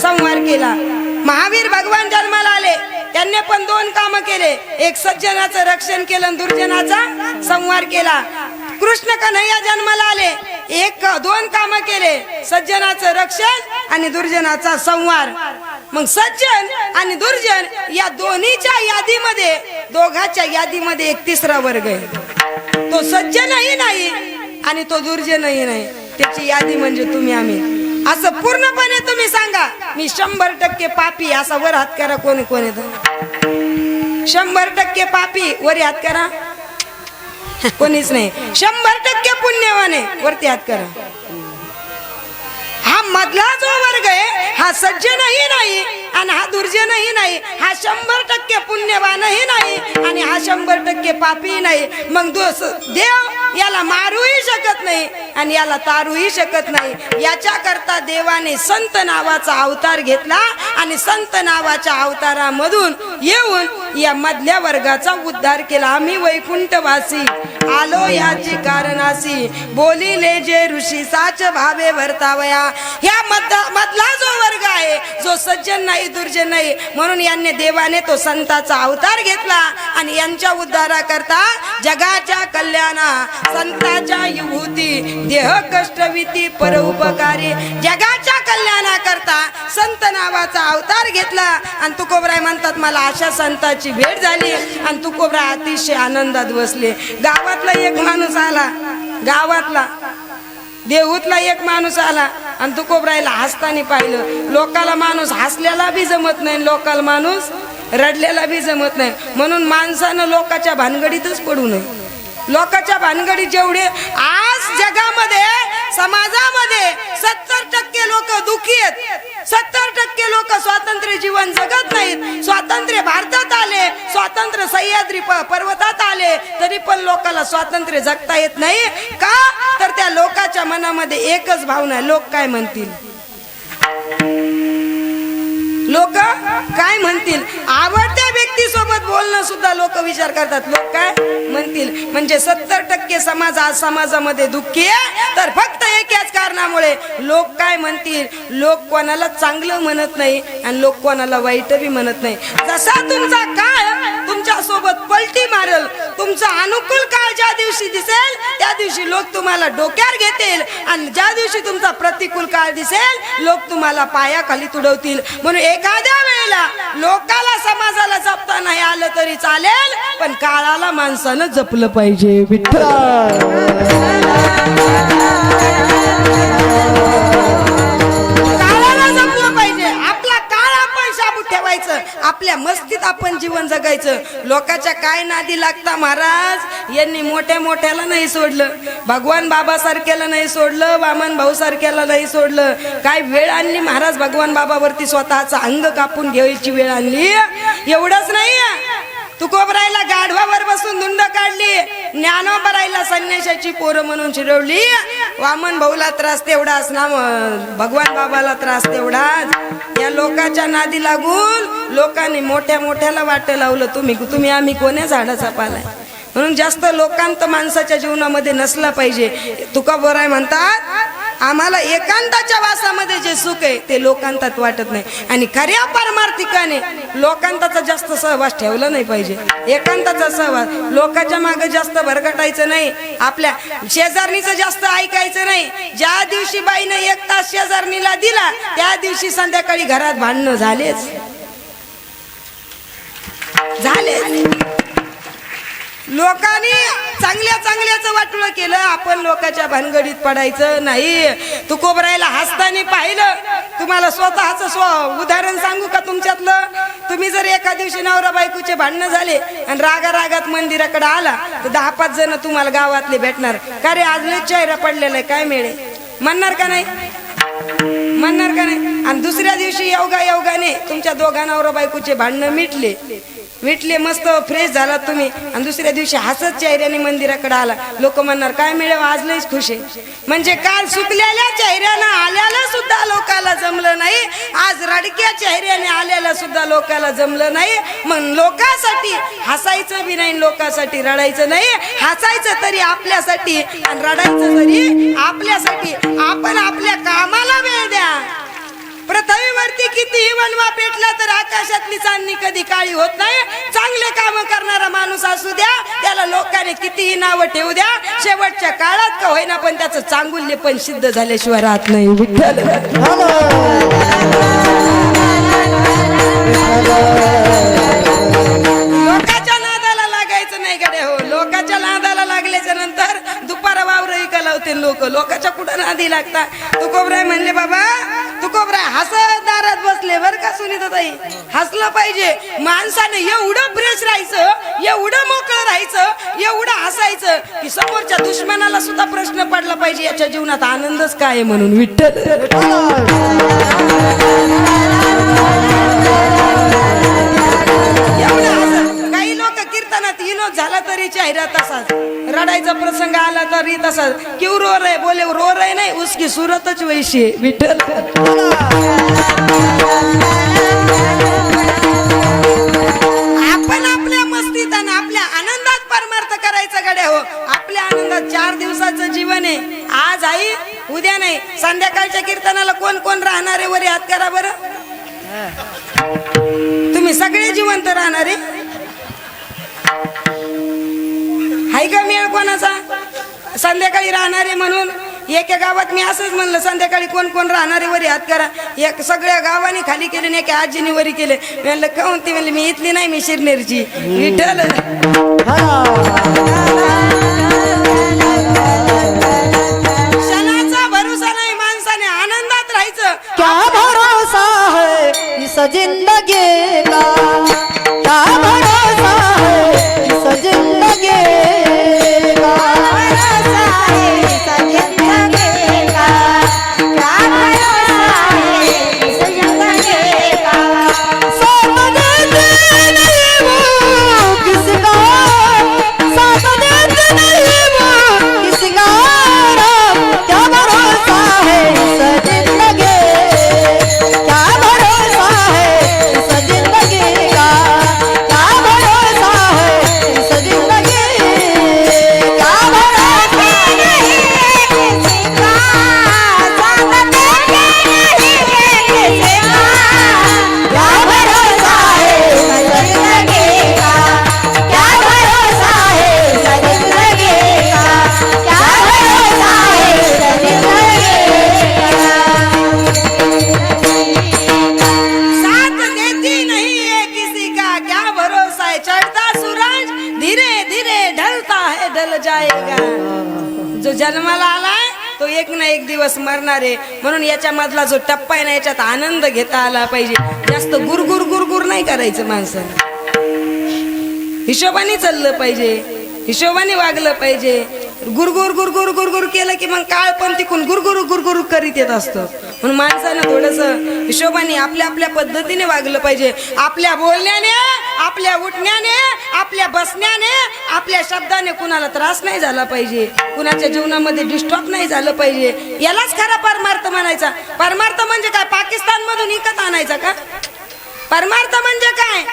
Speaker 1: संहार केला. महावीर भगवान जन्माला आले, त्यांनी पण 2 कामं केले. एक सज्जनाचं रक्षण केलं, दुर्जनाचा संहार केला. कृष्ण कन्हैया जन्माला आले, 2 कामं केले, सज्जनाचं रक्षण आणि दुर्जनाचा संहार. मग सज्जन आणि दुर्जन या दोन्हीच्या यादीमध्ये, दोघाच्या यादीमध्ये एक तिसरा वर्ग आहे. तो सज्जनही नाही आणि तो दुर्जनही नाही. त्याची यादी म्हणजे तुम्ही, आम्ही. असं पूर्णपणे तुम्ही सांगा मी 100% पापी, असा वर हात करा. कोणी कोणी 100% पापी, वरी हात करा. कोणीच नाही. 100% पुण्यवान आहे, वरती हात करा. हा मधला जो वर्ग आहे, हा सज्जनही नाही आणि हा दुर्जनही नाही. हा 100% पुण्यवानही नाही आणि हा 100% पापी नाही. मग देव याला मारूही शकत नाही आणि याला तारूही शकत नाही. याच्या करता देवाने संत नावाचा अवतार घेतला आणि संत नावाच्या अवतारामधून येऊन या मधल्या वर्गाचा उद्धार केला. आम्ही वैकुंठवासी आलो याची कारणासी, बोलिले जे ऋषी साच भावे वर्तावया. ह्या मधला जो वर्ग आहे, जो सज्जन नाही दुर्जन नाही, म्हणून यांनी देवाने तो संताचा अवतार घेतला आणि यांच्या उद्धारा करता जगाच्या कल्याणा संताच्या युभूती देह कष्टविती परोपकारी. जगाच्या कल्याणा करता संत नावाचा अवतार घेतला आणि तुकोबराय म्हणतात मला अशा संताची भेट झाली आणि तुकोबराय अतिशय आनंदात बसले. गावातला एक माणूस आला, गावातला देहूतला एक माणूस आला आणि तुकोबरायला हसताना पाहिलं. लोकाला माणूस हसलेला बी जमत नाही, लोकाला माणूस रडलेला बी जमत नाही. म्हणून माणसानं लोकाच्या भानगडीतच पडू नये. लोकाच्या भानगडीत जेवढे आज जगामध्ये समाजामध्ये 70% लोक दुःखी आहेत, 70% लोक स्वातंत्र्य जीवन जगत नाहीत. स्वातंत्र्य भारतात आले, स्वातंत्र्य सह्याद्री पर्वतात आले, तरी पण लोकाला स्वातंत्र्य जगता येत नाही. का तर त्या लोकाच्या मनामध्ये एकच भावना, लोक काय म्हणतील, लोक काय म्हणतील. आवडत्या व्यक्तीसोबत बोलणं सुद्धा लोक विचार करतात, लोक काय म्हणतील. म्हणजे 70% समाज आज समाजामध्ये दुःखी आहे, तर फक्त एकाच कारणामुळे लोक काय म्हणतील. लोक कोणाला चांगलं म्हणत नाही आणि लोक कोणाला वाईट बी म्हणत नाही. जसा तुमचा काळ तुमच्या सोबत पलटी मारल, तुमचा अनुकूल काळ ज्या दिवशी दिसेल त्या दिवशी लोक तुम्हाला डोक्यावर घेतील आणि ज्या दिवशी तुमचा प्रतिकूल काळ दिसेल लोक तुम्हाला पायाखाली तुडवतील. म्हणून एखाद्या वेळेला लोकाला समाजाला जपता नाही आलं तरी चालेल, पण काळाला माणसानं जपलं पाहिजे. विठ्ठल काळाला जपलं पाहिजे. आपला काळ आपण शाबूत ठेवायचं, आपल्या मस्तीत आपण जीवन जगायचं. लोकाच्या काय नादी लागता. महाराज यांनी मोठ्या मोठ्याला नाही सोडलं, भगवान बाबा सारख्याला नाही सोडलं, वामन भाऊ सारख्याला नाही सोडलं. काय वेळ आणली महाराज भगवान बाबावरती, स्वतःचा अंग कापून घ्यायची वेळ आणली. एवढंच नाही, तुकोबरायला गाढवावर बसून धुंड काढली, ज्ञानोबरायला संन्याशाची पोरं म्हणून चिरवली. वामन भाऊला त्रास तेवढाच ना, भगवान बाबाला त्रास तेवढाच. या लोकाच्या नादी लागून लोकांनी मोठ्या मोठ्याला वाट लावलं. तुम्ही आम्ही कोण्या झाडाचा पालाय. म्हणून जास्त लोकांत माणसाच्या जीवनामध्ये नसला पाहिजे. तुकोबराय म्हणतात आम्हाला एकांताच्या वासामध्ये जे सुख आहे ते लोकांतात वाटत नाही आणि खऱ्या परमार्थिकाने लोकांताचा जास्त सहवास ठेवला नाही पाहिजे. एकांताचा सहवास, लोकांच्या मागे जास्त भरकटायचं नाही, आपल्या शेजारणीचं जास्त ऐकायचं नाही. ज्या दिवशी बाईनं 1 तास शेजारणीला दिला त्या दिवशी संध्याकाळी घरात भांडणं झालेच. लोकांनी चांगल्या चांगल्याचं वाटलं केलं, आपण लोकांच्या भानगडीत पडायचं नाही. तुकोबरायला हसताना पाहिलं. तुम्हाला स्वतःच उदाहरण सांगू का तुमच्यातलं. तुम्ही जर एका दिवशी नवरा बायकोचे भांडणं झाले आणि रागात मंदिराकडे आला तर 10-5 जण तुम्हाला गावातले भेटणार. का रे आज लय चेहरा पडलेला आहे, काय मिळे म्हणणार का नाही, म्हणणार का नाही. आणि दुसऱ्या दिवशी योगाने तुमच्या दोघा नवरा बायकोचे भांडणं मिटले, मस्त फ्रेश झाला तुम्ही आणि दुसऱ्या दिवशी हसत चेहऱ्याने मंदिराकडे आला, लोक म्हणणार काय मिळेल आज लयच खुश आहे. म्हणजे काल सुकलेल्या चेहऱ्यानं आल्याला सुद्धा लोकाला जमलं नाही, आज रडक्या चेहऱ्याने आल्याला सुद्धा लोकाला जमलं नाही. मग लोकांसाठी हसायचं बी नाही, लोकांसाठी रडायचं नाही. हसायचं तरी आपल्यासाठी आणि रडायचं तरी आपल्यासाठी. आपण आपल्या कामाला वेळ द्या. पृथ्वीवरती कितीही वनवा पेटला तर आकाशातली चांदणी कधी काळी होत नाही. चांगले काम करणारा माणूस असू द्या, त्याला लोकांनी कितीही नाव ठेवू द्या, शेवटच्या काळात का होईना पण त्याचं चांगुल्य पण सिद्ध झाल्याशिवाय राहत नाही. विठ्ठल लोकांच्या नादाला लागायचं नाही गडे हो. लोकांच्या नादाला लागल्याच्या नंतर दुपारा वावरही कलावते लोक. लोकांच्या कुठं नादी लागता. तुकोबराय म्हणले बाबा, तुकोबराय हसत दारात बसले बर का सुनीताताई. हसलं पाहिजे. माणसाने एवढं फ्रेश राहायचं, एवढं मोकळं राहायचं, एवढं हसायचं की समोरच्या दुश्मनाला सुद्धा प्रश्न पडला पाहिजे याच्या जीवनात आनंदच काय आहे म्हणून. विठ्ठल एवढं हसत. काही लोक कीर्तनात विनोद झाला तरी चेहरा तसाच, रडायचा प्रसंग आला तरी तसाच. क्यों रो रहे, बोले रो रहे नाही, उसकी सूरतच वैशी आहे. विठ्ठल आपण आपल्या मस्तीत आणि आपल्या आनंदात परमार्थ करायचा गड्या हो. आपल्या आनंदात 4 दिवसाचं जीवन आहे. आज आई उद्या नाही. संध्याकाळच्या कीर्तनाला कोण कोण राहणार आहे वरी हात करा बरं. तुम्ही सगळे जिवंत राहणारे हाय का मेळ कोणाचा? संध्याकाळी राहणारे म्हणून एका गावात मी असंच म्हणलं, संध्याकाळी कोण कोण राहणारे वरी हात करा. एक सगळ्या गावाने खाली केले आणि एका आजीने वरी केले. मी म्हणलं काहून? ती म्हणली मी इथली नाही, मी शिरनेरची. विठ्ठल क्षणाचा भरोसा नाही, माणसाने आनंदात राहायचं.
Speaker 2: क्या भरोसा है इस जिंदगी का, क्या भरोसा है इस जिंदगी का, भरोसा है इस जिंदगी का, क्या भरोसा है इस जिंदगी का. साथ देते नहीं वो किसका, साथ देते नहीं वो किसका, क्या भरोसा है इस जिंदगी, क्या भरोसा है इस जिंदगी का, क्या भरोसा है इस जिंदगी, क्या भरोसा नहीं किसी का, साथ देते नहीं किसी का, क्या भरोसा है इस जिंदगी का, क्या भरोसा है इस जिंदगी का, क्या भरोसा है इस जिंदगी का.
Speaker 1: साथ देती नहीं है किसी का, क्या भरोसा है. चढ़ता सूरज धीरे धीरे ढलता है, ढल जाएगा. जो जन्माला आलाय तो एक ना एक दिवस मरणार आहे. म्हणून याच्या मधला जो टप्पा आहे ना, याच्यात आनंद घेता आला पाहिजे. जास्त गुरगुर गुरगुर नाही करायचं माणसाने. हिशोबाने चाललं पाहिजे, हिशोबाने वागलं पाहिजे. गुरगुर गुरगुर गुरगुर केलं की मग काळ पण तिकून गुरगुर गुरगुर करीत येत असतो. म्हणून माणसानं थोडस हिशोबाने आपल्या आपल्या पद्धतीने वागलं पाहिजे. आपल्या बोलण्याने, आपल्या उठण्याने, आपल्या बसण्याने, आपल्या शब्दाने कुणाला त्रास नाही झाला पाहिजे. कुणाच्या जीवनामध्ये डिस्टर्ब नाही झालं पाहिजे. यालाच खरा परमार्थ म्हणायचा. परमार्थ म्हणजे काय? पाकिस्तान मधून विकत आणायचा का? परमार्थ म्हणजे काय?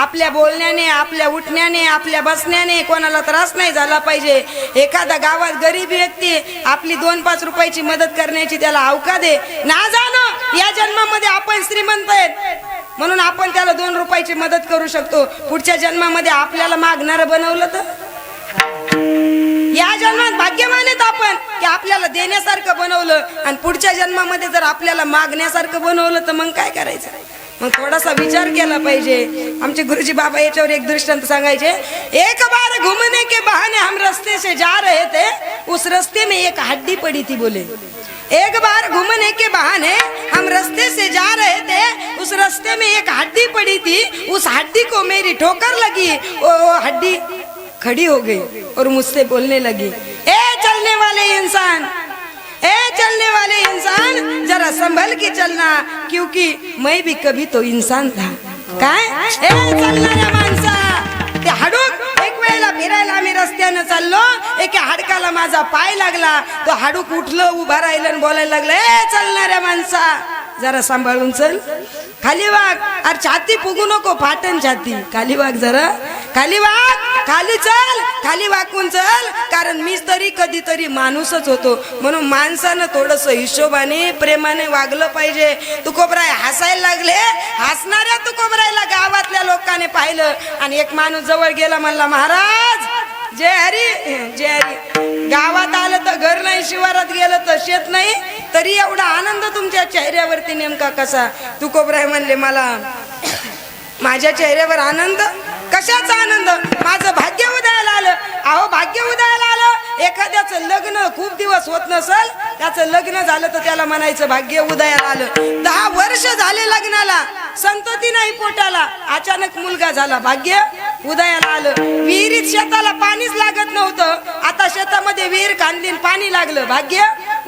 Speaker 1: आपल्या बोलण्याने, आपल्या उठण्याने, आपल्या बसण्याने कोणाला त्रास नाही झाला पाहिजे. एखादा गावात गरीब व्यक्ती आपली 2-5 रुपयाची मदत करण्याची त्याला अवकाश दे ना. जाणं या जन्मामध्ये आपण श्रीमंत आहेत म्हणून आपण त्याला 2 रुपयाची मदत करू शकतो. पुढच्या जन्मामध्ये आपल्याला मागणारं बनवलं तर या जन्मात भाग्यवान आहेत आपण की आपल्याला देण्यासारखं बनवलं, आणि पुढच्या जन्मामध्ये जर आपल्याला मागण्यासारखं बनवलं तर मग काय करायचं? मग थोडासा विचार केला पाहिजे. आमचे गुरुजी बाबा याच्यावर एक दृष्टांत सांगायचे. एक बार घूमने के बहाने हम रास्ते से जा रहे थे, उस रास्ते में एक हड्डी पड़ी थी. बोले एक बार घूमने के बहाने हम रास्ते से जा रहे थे, उस रास्ते में एक हड्डी पड़ी थी, उस हड्डी को मेरी ठोकर लगी, वो हड्डी खड़ी हो गई और मुझसे बोलने लगी, ए चलने वाले इंसान, ए चलने वाले इंसान, जरा संभल के चलना, क्योंकि मैं भी कभी तो इंसान था. काय? ए चलणाऱ्या माणसा, ते हाडूक एक वेळेला फिरायला आम्ही रस्त्यानं चाललो, एका हाडकाला माझा पाय लागला. तो हाडूक उठलं, उभा राहिलं आणि बोलायला लागलं, ए चलणाऱ्या माणसा, जरा सांभाळून चल, खाली वाग. अरे छाती फुगू नको, फाटन छाती. खाली वाग, जरा खाली वाग, खाली चल, खाली वाकून चल. कारण मीच तरी कधीतरी माणूसच होतो. म्हणून माणसानं थोडस हिशोबाने, प्रेमाने वागलं पाहिजे. तुकोबराय हसायला लागले. हसणाऱ्या तुकोबरायला गावातल्या लोकांनी पाहिलं आणि एक माणूस जवळ गेला, म्हणला, महाराज जय हरी, जय हरी. गावात आलं तर घर नाही, शिवारात गेलं तर शेत नाही, तरी एवढा आनंद तुमच्या चेहऱ्यावरती नेमका कसा? तुकोबराय म्हणले, मला माझ्या चेहऱ्यावर आनंद? कशाचा आनंद? माझं भाग्य उदयाला आलं. अहो भाग्य उदयाला आलं. एखाद्याचं लग्न खूप दिवस होत नसल, त्याचं लग्न झालं तर त्याला म्हणायचं भाग्य उदयाला आलं. 10 वर्ष झाले लग्नाला, संतती नाही पोटाला, अचानक मुलगा झाला, भाग्य उदयाला आलं. विहिरीत शेताला पाणीच लागत नव्हतं, आता शेतामध्ये विहीर खांदली, पाणी लागलं, भाग्य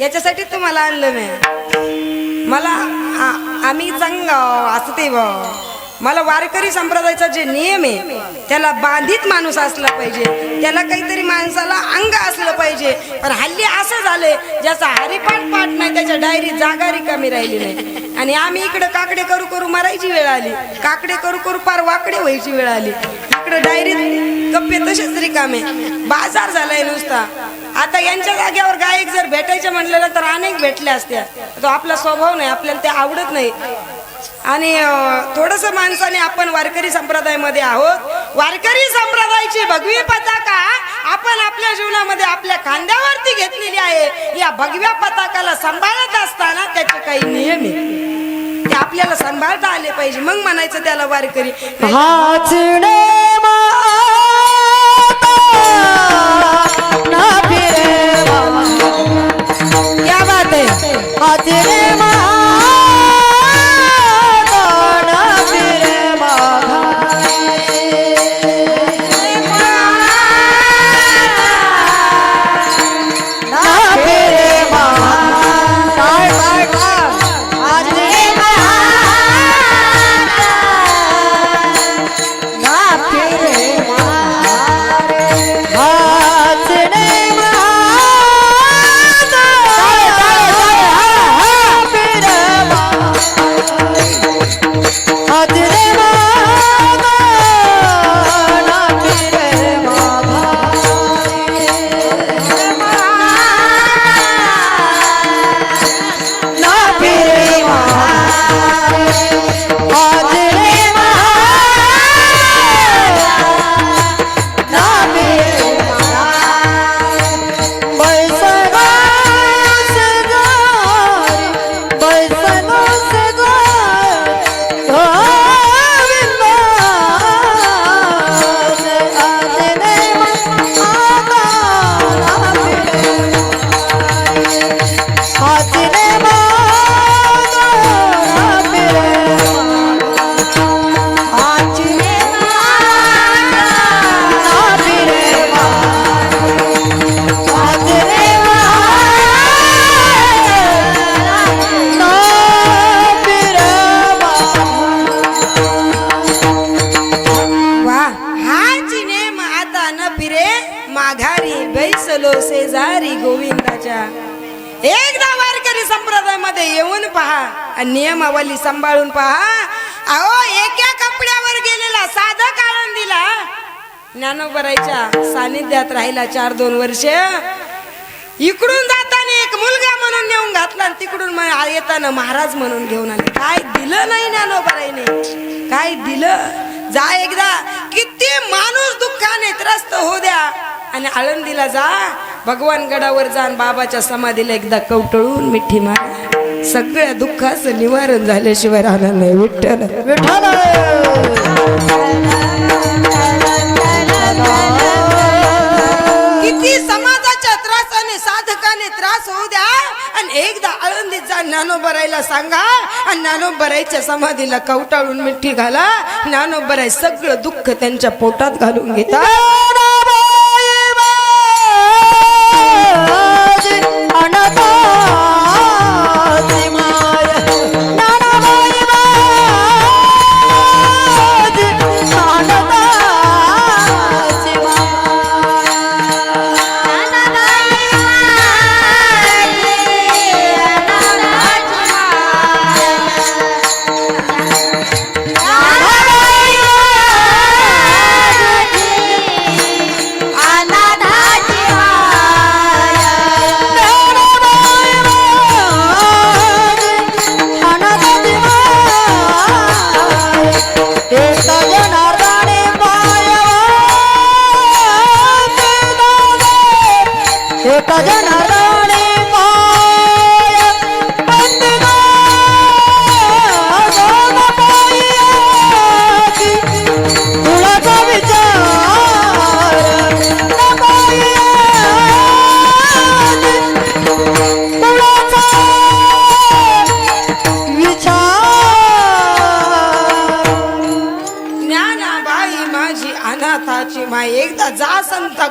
Speaker 1: याच्यासाठी तुम्हाला आणलं मी. मला आम्ही चांगला असं ते मला वारकरी संप्रदायाचा जे नियम आहे त्याला बाधित माणूस असला पाहिजे, त्याला काहीतरी माणसाला अंग असलं पाहिजे. पण हल्ली असं झालंय ज्याचा हरिपाठ पाठ नाही त्याच्या डायरीत जागा रिकामी राहिली नाही. आणि आम्ही इकडे काकडे करू करू मरायची वेळ आली, काकडे करू करू पार वाकडे व्हायची वेळ आली. इकडे डायरीत कप्पे तसेच रिकामे, बाजार झालाय नुसता. आता यांच्या जागेवर गायक जर भेटायचे म्हणलेलं तर अनेक भेटल्या असत्या. तो आपला स्वभाव नाही, आपल्याला ते आवडत नाही. आणि थोडस माणसाने आपण वारकरी संप्रदायामध्ये आहोत. वारकरी संप्रदायाची भगवी पताका आपण आपल्या जीवनामध्ये आपल्या खांद्यावरती घेतलेली आहे. या भगव्या पताकाला सांभाळत असताना त्याचे काही नियम आहे ते आपल्याला सांभाळता आले पाहिजे, मग म्हणायचं त्याला वारकरी.
Speaker 2: हाच नेम ना फिरे क्या बात है. हाच नेम
Speaker 1: शेजारी गोविंदाच्या. एकदा वारकरी संप्रदायामध्ये येऊन पहा आणि नियमावली सांभाळून पहा. अहो एका कपड्यावर गेलेला साधा काळंदीला ज्ञानोबराच्या सानिध्यात राहिला 4-2 वर्ष. इकडून जाताना एक मुलगा म्हणून नेऊन घातला आणि तिकडून येताना महाराज म्हणून घेऊन आले. काय दिलं नाही ज्ञानोबराईने, काय दिलं. जा एकदा किती माणूस दुःखाने त्रस्त हो द्या आणि आळंदीला जा, भगवान गडावर जाऊन बाबाच्या समाधीला एकदा कवटळून मिठी मार. सगळ्या दुःखाचं निवारण झाल्याशिवाय राहणार नाही. विठ्ठल
Speaker 2: विठ्ठल.
Speaker 1: किती समाजाच्या त्रासाने साधकाने त्रास होऊ द्या आणि एकदा आळंदीत जा ज्ञानोबराईला सांगा आणि ज्ञानोबराईच्या समाधीला कवटाळून मिठी घाला. ज्ञानोबराई सगळं दुःख त्यांच्या पोटात घालून घेतात.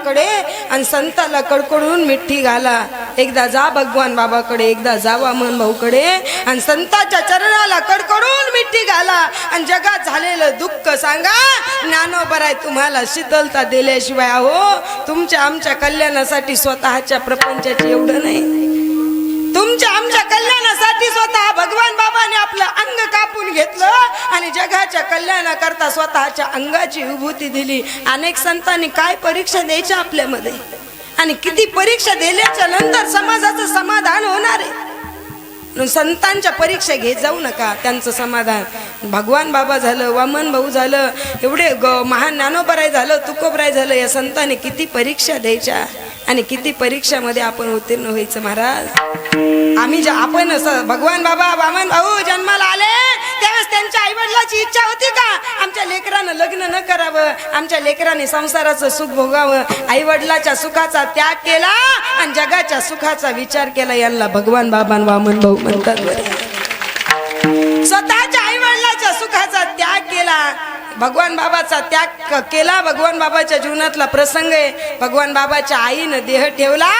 Speaker 1: संताकडे आणि संताला कडकडून मिठी घाला. एकदा जा भगवान बाबाकडे, एकदा जा वामन भाऊकडे आणि संताच्या चरणाला कडकडून मिठी घाला आणि जगात झालेलं दुःख सांगा. ज्ञानोबराय तुम्हाला शीतलता दिल्याशिवाय हो तुमच्या आमच्या कल्याणासाठी स्वतःच्या प्रपंचाची एवढं नाही, तुमच्या आमच्या कल्याणासाठी स्वतः भगवान बाबाने आपलं अंग कापून घेतलं आणि जगाच्या कल्याणाकरता स्वतःच्या अंगाची विभूती दिली. अनेक संतांनी काय परीक्षा द्यायच्या आपल्यामध्ये आणि किती परीक्षा दिल्याच्या नंतर समाजाचं समाधान होणार आहे. म्हणून संतांच्या परीक्षा घेत जाऊ नका, त्यांचं समाधान. भगवान बाबा झालं, वामन भाऊ झालं, एवढे महान ज्ञानोबराय झालं, तुकोबराय झालं, या संतांनी किती परीक्षा द्यायच्या आणि किती परीक्षामध्ये आपण उत्तीर्ण व्हायचं. महाराज आम्ही आपण भगवान बाबा वामन भाऊ जन्माला आले त्यावेळेस त्यांच्या आईवडिलाची इच्छा होती का आमच्या लेकरानं लग्न न करावं, आमच्या लेकराने संसाराचं सुख भोगावं? आईवडिलाच्या सुखाचा त्याग केला आणि जगाच्या सुखाचा विचार केला. यांना भगवान बाबा वामन भाऊ म्हणतात. स्वतःच्या आईवडिलाच्या सुखाचा त्याग केला, भगवान बाबाचा त्याग केला. भगवान बाबाच्या जीवनातला प्रसंग आहे. भगवान बाबाच्या आईनं देह ठेवला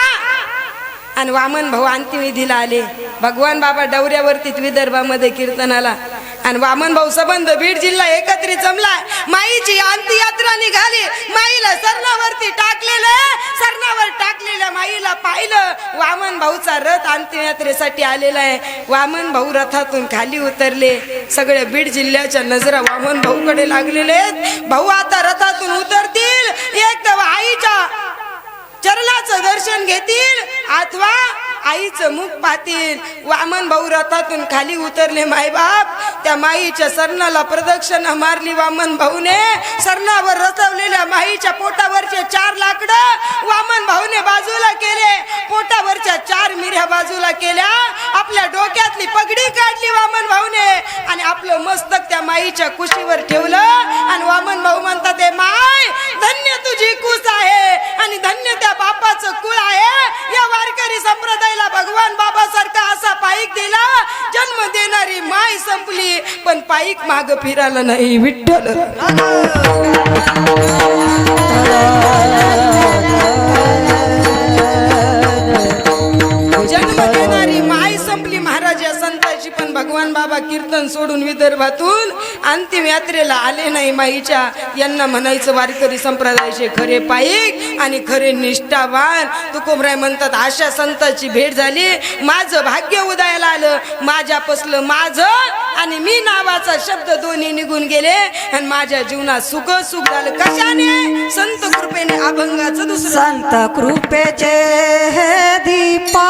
Speaker 1: आणि वामन भाऊ अंत्यविधीला आले. भगवान बाबा डवऱ्यावरती विदर्भामध्ये कीर्तनाला आणि वामन भाऊ संबंध बीड जिल्हा एकत्रित जमलाय. माईची अंत्ययात्रा निघाली. माईला सरणावरती टाकलेलं, सरणावर टाकलेल्या माईला पाहिलं. वामन भाऊचा रथ अंत्ययात्रेसाठी आलेला आहे. वामन भाऊ रथातून खाली उतरले. सगळ्या बीड जिल्ह्याच्या नजरा वामन भाऊकडे लागलेले आहेत. भाऊ आता रथातून उतरतील, एक तर आईच्या चरणाचं दर्शन घेतील अथवा आईचं मुख पाहतील. वामन भाऊ रथातून खाली उतरले. मायबाप त्या माईच्या सरणाला प्रदक्षिणा मारली वामन भाऊने. सरणावर रचवलेल्या माईच्या पोटावरचे 4 लाकडं वामन भाऊने बाजूला केले. पोटावरच्या 4 मिऱ्या बाजूला केल्या. आपल्या डोक्यातली पगडी काढली वामन भाऊने आणि आपलं मस्तक त्या माईच्या कुशीवर ठेवलं आणि वामन भाऊ म्हणतात, माय धन्य तुझी कुस आहे आणि धन्य त्या बापाचं कुळ आहे. या वारकरी संप्रदायाला भगवान बाबा सारखा असा पाईक दिला. जन्म देणारी माय संपली पण पाईक माग फिरायला नाही. विठ्ठल जन्म देणारी माय संपली महाराज या संताची. पण भगवान बाबा कीर्तन सोडून विदर्भातून अंतिम यात्रेला आले नाही माईच्या. यांना म्हणायचं वारकरी संप्रदायाचे खरे पाईक आणि खरे निष्ठावान. तुकोबराय म्हणतात, अशा संताची भेट झाली. माझं भाग्य उदयाला आलं. माझ्या पसलं माझं आणि मी नावाचा शब्द दोन्ही निघून गेले आणि माझ्या जीवनात सुख झालं. कशाने? संत कृपेने. अभंगाचं दुसरं.
Speaker 2: संत कृपेचे दीपा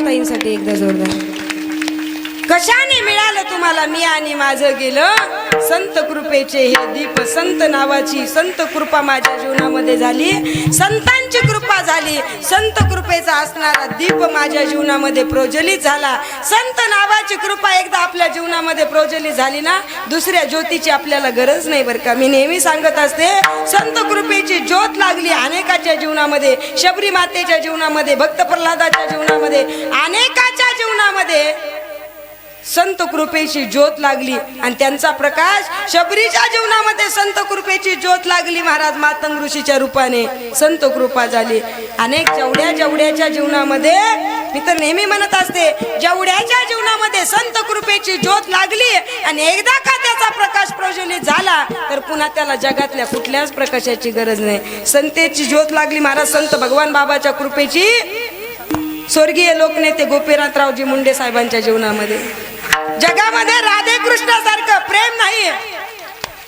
Speaker 1: ताईंसाठी एकदा जोरदार. कशाने मिळालं तुम्हाला मी आणि माझं गेलं संत कृपेचे हे दीप. संत नावाची संत कृपा माझ्या जीवनामध्ये झाली, संतांची कृपा झाली. संत कृपेचा असणारा दीप माझ्या जीवनामध्ये प्रज्वलित झाला. संत नावाची कृपा एकदा आपल्या जीवनामध्ये प्रज्वलित झाली ना, दुसऱ्या ज्योतीची आपल्याला गरज नाही बरं का. मी नेहमी सांगत असते, संत कृपेची ज्योत लागली अनेकाच्या जीवनामध्ये, शबरी मातेच्या जीवनामध्ये, भक्त प्रल्हादाच्या जीवनामध्ये, अनेकाच्या जीवनामध्ये संत कृपेची ज्योत लागली आणि त्यांचा प्रकाश शबरीच्या जीवनामध्ये संत कृपेची ज्योत लागली. महाराज मातंग ऋषीच्या रूपाने संत कृपा झाली. अनेक जेवढ्याच्या जीवनामध्ये, मी तर नेहमी म्हणत असते, जेवढ्याच्या जीवनामध्ये संत कृपेची ज्योत लागली आणि एकदा का त्याचा प्रकाश प्रज्वलित झाला तर पुन्हा त्याला जगातल्या कुठल्याच प्रकाशाची गरज नाही. संतेची ज्योत लागली महाराज संत भगवान बाबाच्या कृपेची. स्वर्गीय लोकनेते गोपीनाथरावजी मुंडे साहेबांच्या जीवनामध्ये जगामध्ये राधे कृष्णासारखं प्रेम नाही,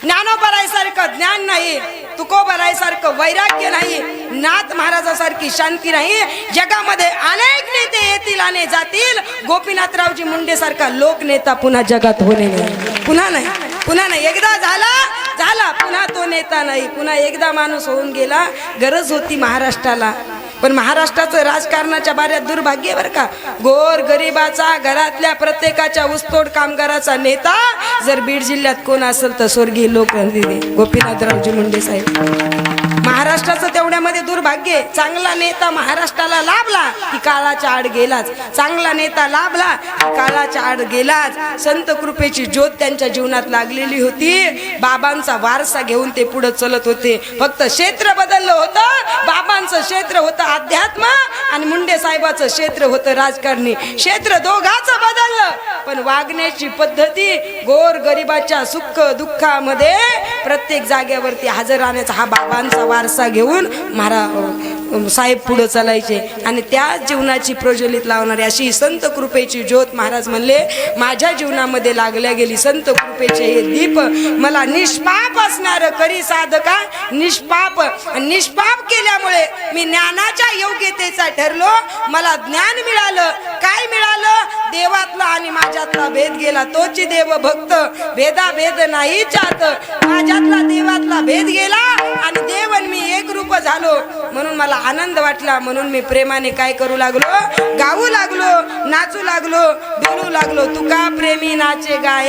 Speaker 1: ज्ञानोबरायसारखं ज्ञान नाही, तुकोबरायसारखं वैराग्य नाही, नाथ महाराजासारखी शांती नाही. जगामध्ये अनेक नेते येतील आणि जातील, गोपीनाथरावजी मुंडे सारखा लोकनेता पुन्हा जगात होणे नाही. पुन्हा नाही, पुन्हा नाही. एकदा झाला पुन्हा तो नेता नाही. पुन्हा एकदा माणूस होऊन गेला. गरज होती महाराष्ट्राला, पण महाराष्ट्राचं राजकारणाच्या बाऱ्यात दुर्भाग्य बरं का. गोर गरिबाचा, घरातल्या प्रत्येकाच्या ऊसतोड कामगाराचा नेता जर बीड जिल्ह्यात कोण असेल तर स्वर्गीय लोकनेते गोपीनाथरावजी मुंडे साहेब. महाराष्ट्राचं तेवढ्यामध्ये दुर्भाग्य. चांगला नेता महाराष्ट्राला लाभला की काळाच्या आड गेलाच. चांगला नेता लाभला की काळाच्या आड गेलाच. संत कृपेची ज्योत त्यांच्या जीवनात लागलेली होती. बाबांचा वारसा घेऊन ते पुढे चलत होते. फक्त क्षेत्र बदललं होतं. बाबांचं क्षेत्र होतं अध्यात्म आणि मुंडे साहेबाचं क्षेत्र होतं राजकारणी. क्षेत्र दोघांचं बदललं, पण वागण्याची पद्धती गोर गरिबाच्या सुख दुःखामध्ये प्रत्येक जागेवरती हजर राहण्याचा हा बाबांचा वारसा घेऊन साहेब पुढे चालायचे आणि त्या जीवनाची प्रज्वलित लावणारी अशी संत कृपेची ज्योत. महाराज म्हणले, माझ्या जीवनामध्ये लागल्या गेली संत कृपेचे हे दीप. मला निष्पाप असणार करी साधका निष्पाप. निष्पाप केल्यामुळे मी ज्ञानाच्या योग्यतेचा ठरलो. मला ज्ञान मिळालं. काय मिळालं? देवातला आणि माझ्यातला भेद गेला. तोची देव भक्त भेदा भेद नाही चात. माझ्यातला देवातला भेद गेला आणि देव आणि मी एक रूप झालो. म्हणून मला आनंद वाटला. म्हणून मी प्रेमाने काय करू लागलो? गाऊ लागलो, नाचू लागलो, बोलू लागलो. तुका प्रेमी नाचे गाय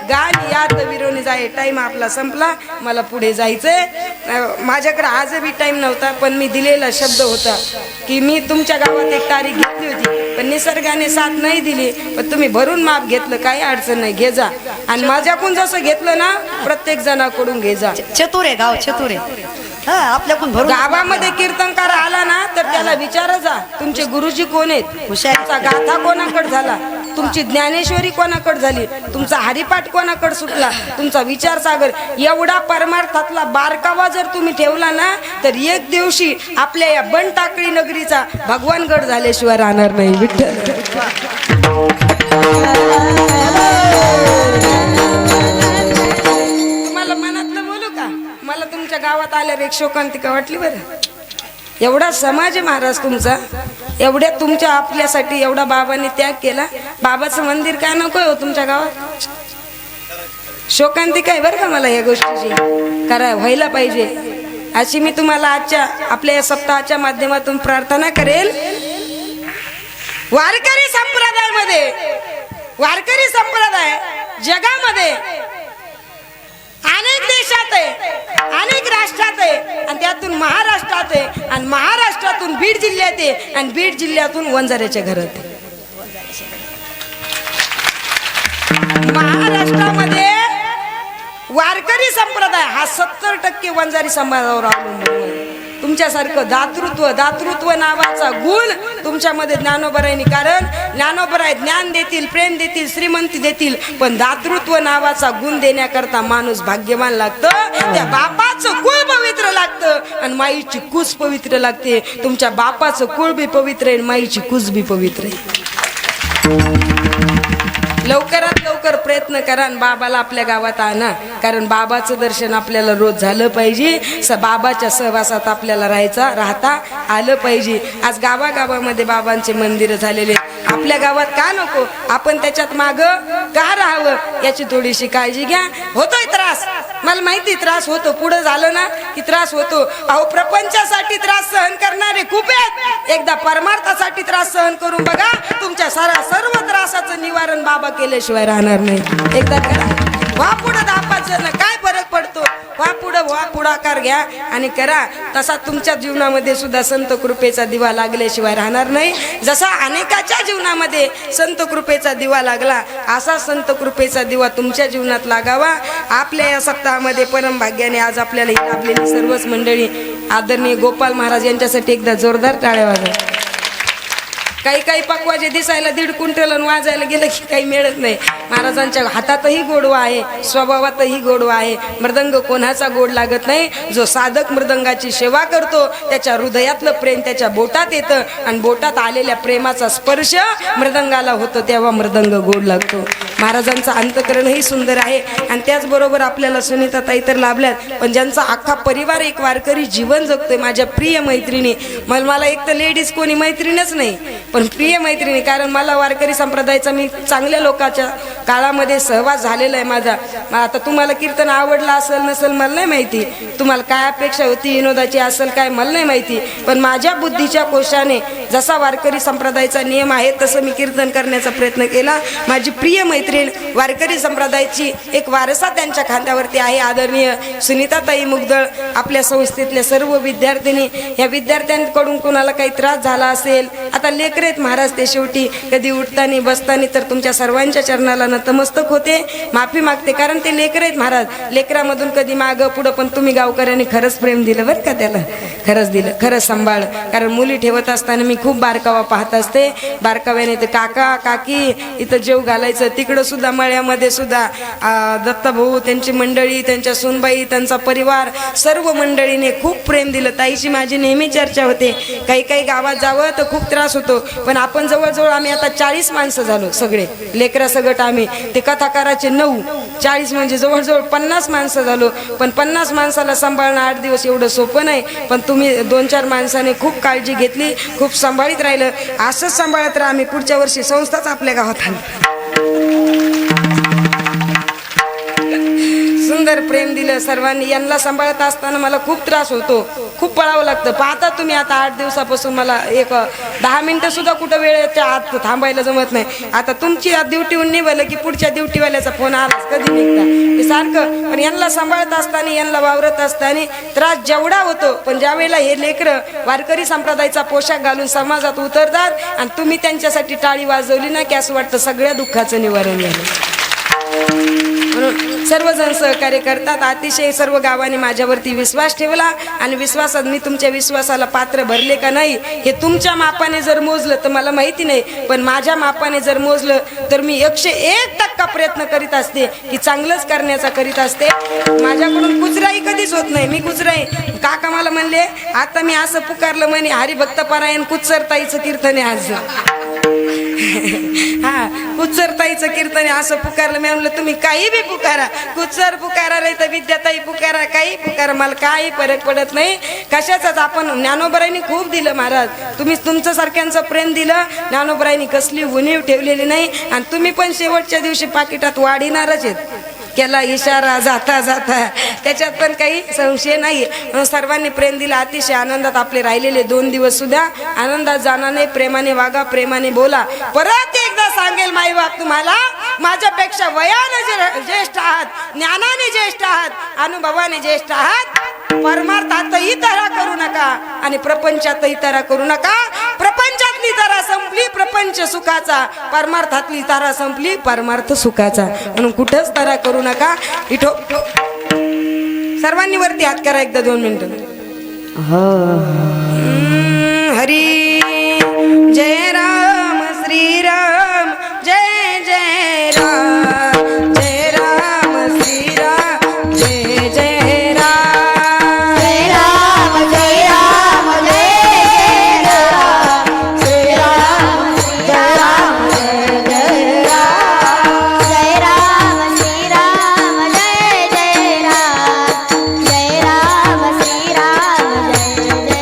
Speaker 1: गान यात विरोनी जाय. टाइम आपला संपला, मला पुढे जायचंय. माझ्याकडे आजही टाइम नव्हता, पण मी दिलेला शब्द होता की मी तुमच्या गावात एक तारीख घेतली होती, पण निसर्गाने साथ नाही दिली. पण तुम्ही भरून माप घेतलं, काही अडचण नाही, घे जा. आणि माझ्याकडून जसं घेतलं ना, प्रत्येक जणाकडून घे जा.
Speaker 2: चतुरे गाव चतुरे आपल्याकडून भरून.
Speaker 1: गावामध्ये कीर्तनकार आला ना तर त्याला विचारा जा, तुमचे गुरुजी कोण आहेत, तुमचा गाथा कोणाकडे झाला, तुमची ज्ञानेश्वरी कोणाकडे झाली, तुमचा हरिपाठ कोणाकडे सुटला, तुमचा विचार सागर. एवढा परमार्थातला बारकावा जर तुम्ही ठेवला ना तर एक दिवशी आपल्या या बन टाकळी नगरीचा भगवानगड झाल्याशिवाय राहणार नाही. विठ्ठल एक शोकांतिका वाटली बरं. एवढा समाज आहे महाराज तुमचा, एवढ्या तुमच्या आपल्यासाठी एवढा बाबांनी त्याग केला. बाबाचं मंदिर काय नको हो तुमच्या गावात. शोकांतिका आहे बरं का मला या गोष्टीची, करा व्हायला पाहिजे अशी मी तुम्हाला आजच्या आपल्या या सप्ताहाच्या माध्यमातून प्रार्थना करेल. वारकरी संप्रदाय जगामध्ये अनेक देशात आहे, अनेक राष्ट्रात आहे आणि त्यातून महाराष्ट्रात आहे आणि महाराष्ट्रातून बीड जिल्ह्यात आहे आणि बीड जिल्ह्यातून वंजाऱ्याच्या घरात आहे. महाराष्ट्रामध्ये वारकरी संप्रदाय हा 70% वंजारी समाजावर अवलंबून आहे. तुमच्यासारखं दातृत्व नावाचा गुण तुमच्यामध्ये ज्ञानोबरायांनी, कारण ज्ञानोबराय ज्ञान देतील, प्रेम देतील, श्रीमंती देतील, पण दातृत्व नावाचा गुण देण्याकरता माणूस भाग्यवान लागतं. त्या बापाचं कुळ पवित्र लागतं आणि माईची कुस पवित्र लागते. तुमच्या बापाचं कुळ बी पवित्र आहे, माईची कुस बी पवित्र आहे. लवकरात लवकर प्रयत्न करा आणि बाबाला आपल्या गावात आणा, कारण बाबाचं दर्शन आपल्याला रोज झालं पाहिजे. बाबाच्या सहवासात आपल्याला राहता आलं पाहिजे. आज गावागावामध्ये बाबांचे मंदिर झालेले, आपल्या गावात का नको, आपण त्याच्यात माग का राहावं याची थोडीशी काळजी घ्या. होतोय त्रास, मला माहिती त्रास होतो, पुढे झालं ना की त्रास होतो. अहो प्रपंचासाठी त्रास सहन करणारे खूप आहेत, एकदा परमार्थासाठी त्रास सहन करून बघा, तुमच्या सर्व त्रासाचं निवारण बाबा केल्याशिवाय राहणार नाही. एकदा करा, वा पुढे 10-5 जण, काय फरक पडतो, वा पुढाकार घ्या आणि करा. तसा तुमच्या जीवनामध्ये सुद्धा संत कृपेचा दिवा लागल्याशिवाय राहणार नाही. जसा अनेकाच्या जीवनामध्ये संत कृपेचा दिवा लागला, असा संत कृपेचा दिवा तुमच्या जीवनात लागावा. आपल्या या सप्ताहामध्ये परम भाग्याने आज आपल्याला लाभलेली सर्वच मंडळी आदरणीय गोपाल महाराज यांच्यासाठी एकदा जोरदार टाळ्या वाजवा. काही पक्वाजे दिसायला 1.5 क्विंटल वाजायला गेलं की काही मिळत नाही. महाराजांच्या हातातही गोडवा आहे, स्वभावातही गोडवा आहे. मृदंग कोणाचा गोड लागत नाही. जो साधक मृदंगाची सेवा करतो त्याच्या हृदयातलं प्रेम त्याच्या बोटात येतं आणि बोटात आलेल्या प्रेमाचा स्पर्श मृदंगाला होतो, तेव्हा मृदंग गोड लागतो. महाराजांचं अंतकरणही सुंदर आहे आणि त्याचबरोबर आपल्याला सुनीताताई तर लाभल्यात, पण ज्यांचा अख्खा परिवार एक वारकरी जीवन जगतोय, माझ्या प्रिय मैत्रिणी. मला एक तर लेडीज कोणी मैत्रीणच नाही, पण प्रिय मैत्रिणी, कारण मला वारकरी संप्रदायाचा मी चांगल्या लोकांच्या काळामध्ये सहवास झालेला आहे माझा. आता तुम्हाला कीर्तन आवडलं असेल नसेल मला नाही माहिती, तुम्हाला काय अपेक्षा होती विनोदाची असेल काय मला नाही माहिती, पण माझ्या बुद्धीच्या कोशाने जसा वारकरी संप्रदायाचा नियम आहे तसं मी कीर्तन करण्याचा प्रयत्न केला. माझी प्रिय मैत्रीण वारकरी संप्रदायाची एक वारसा त्यांच्या खांद्यावरती आहे, आदरणीय सुनीताताई मुगदळ. आपल्या संस्थेतल्या सर्व विद्यार्थिनी, या विद्यार्थ्यांकडून कोणाला काही त्रास झाला असेल, आता लेकरेत महाराज ते शेवटी कधी उठतानी बसतानी तर तुमच्या सर्वांच्या चरणाला नतमस्तक होते, माफी मागते, कारण ते लेकरेत महाराज. लेकरामधून कधी मागं पुढं, पण तुम्ही गावकऱ्यांनी खरंच प्रेम दिलं बरं का त्याला, खरंच दिलं, खरंच सांभाळ. कारण मुली ठेवत असताना मी खूप बारकावा पाहत असते. बारकाव्याने ते काका काकी इथं जेव घालायचं, तिकडं सुद्धा मळ्यामध्ये सुद्धा दत्ताभाऊ, त्यांची मंडळी, त्यांच्या सुनबाई, त्यांचा परिवार, सर्व मंडळीने खूप प्रेम दिलं. ताईची माझी नेहमी चर्चा होते, काही गावात जावं तर खूप त्रास होतो, पण आपण जवळजवळ आम्ही आता 40 माणसं झालो, सगळे लेकरा सगट आम्ही. ते कथाकाराचे 9, 40 म्हणजे जवळजवळ 50 माणसं झालो. पण 50 माणसाला सांभाळणं 8 दिवस एवढं सोपं नाही, पण तुम्ही 2-4 माणसाने खूप काळजी घेतली, खूप सांभाळीत राहिलं. असंच सांभाळत राहा. आम्ही पुढच्या वर्षी संस्थाच आपल्या गावात आणली. सुंदर प्रेम दिलं सर्वांनी. यांना सांभाळत असताना मला खूप त्रास होतो, खूप पळावं लागतं. पाहता तुम्ही आता 8 दिवसापासून मला एक 10 मिनिटं सुद्धा कुठं वेळेच्या आत थांबायला जमत नाही. आता तुमची ड्युटीहून निघालं की पुढच्या ड्युटीवाल्याचा फोन आलाच, कधी निघता हे सारखं. पण यांना सांभाळत असताना, यांना वावरत असताना त्रास जेवढा होतो, पण ज्या वेळेला हे लेकरं वारकरी संप्रदायाचा पोशाख घालून समाजात उतरतात आणि तुम्ही त्यांच्यासाठी टाळी वाजवली ना की असं वाटतं सगळ्या दुःखाचं निवारण झालं. म्हणून सर्वजण सहकार्य करतात. अतिशय सर्व गावाने माझ्यावरती विश्वास ठेवला आणि विश्वासात मी तुमच्या विश्वासाला पात्र भरले का नाही हे तुमच्या मापाने जर मोजलं तर मला माहिती नाही, पण माझ्या मापाने जर मोजलं तर मी 101% प्रयत्न करीत असते की चांगलंच करण्याचा करीत असते. माझ्याकडून कुचराई कधीच होत नाही. मी कुचराई, काका मला म्हणले आता मी असं पुकारलं म्हणे हरिभक्त परायण कुचरताईचं कीर्तन आहे आज. हा कुचरताईचं कीर्तन आहे असं पुकारलं. मी म्हणलं तुम्ही काही बी पुकारा, कुचर पुकारा नाही तर विद्याताई पुकारा, काही पुकारा, मला काही फरक पडत नाही कशाचाच. आपण ज्ञानोबराईंनी खूप दिलं महाराज, तुम्ही तुमचं सारख्यांचं प्रेम दिलं. ज्ञानोबराईंनी कसली उणीव ठेवलेली नाही आणि तुम्ही पण शेवटच्या दिवशी पाकिटात वाढीणारच आहेत. केला इशारा जाता जाता, त्याच्यात पण काही संशय नाही. म्हणून सर्वांनी प्रेम दिला. अतिशय आनंदात आपले राहिलेले 2 दिवस सुद्धा आनंदात जाणार नाही. प्रेमाने वागा, प्रेमाने बोला. परत एकदा सांगेल माईबाप तुम्हाला, माझ्यापेक्षा वयाने ज्येष्ठ आहात, ज्ञानाने ज्येष्ठ आहात, अनुभवाने ज्येष्ठ आहात. परमार्थातही तरा करू नका आणि प्रपंचातही तरा करू नका. प्रपंचातली तरा संपली प्रपंच सुखाचा, परमार्थातली तारा संपली परमार्थ सुखाचा. म्हणून कुठंच तरा करू नका. इठो सर्वांनी वरती हात करा एकदा 2 मिनिटं. हरी जय राम श्रीराम जय जय राम, जय राम श्रीराम जय जय राम,
Speaker 3: जय राम जय राम जय राम, जय राम जय राम जय राम, जय राम श्री राम जय जय राम, जय राम श्री राम जय जय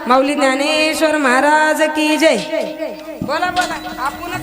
Speaker 1: माऊली ज्ञानेश्वर महाराज की जय. बोला बोला आपण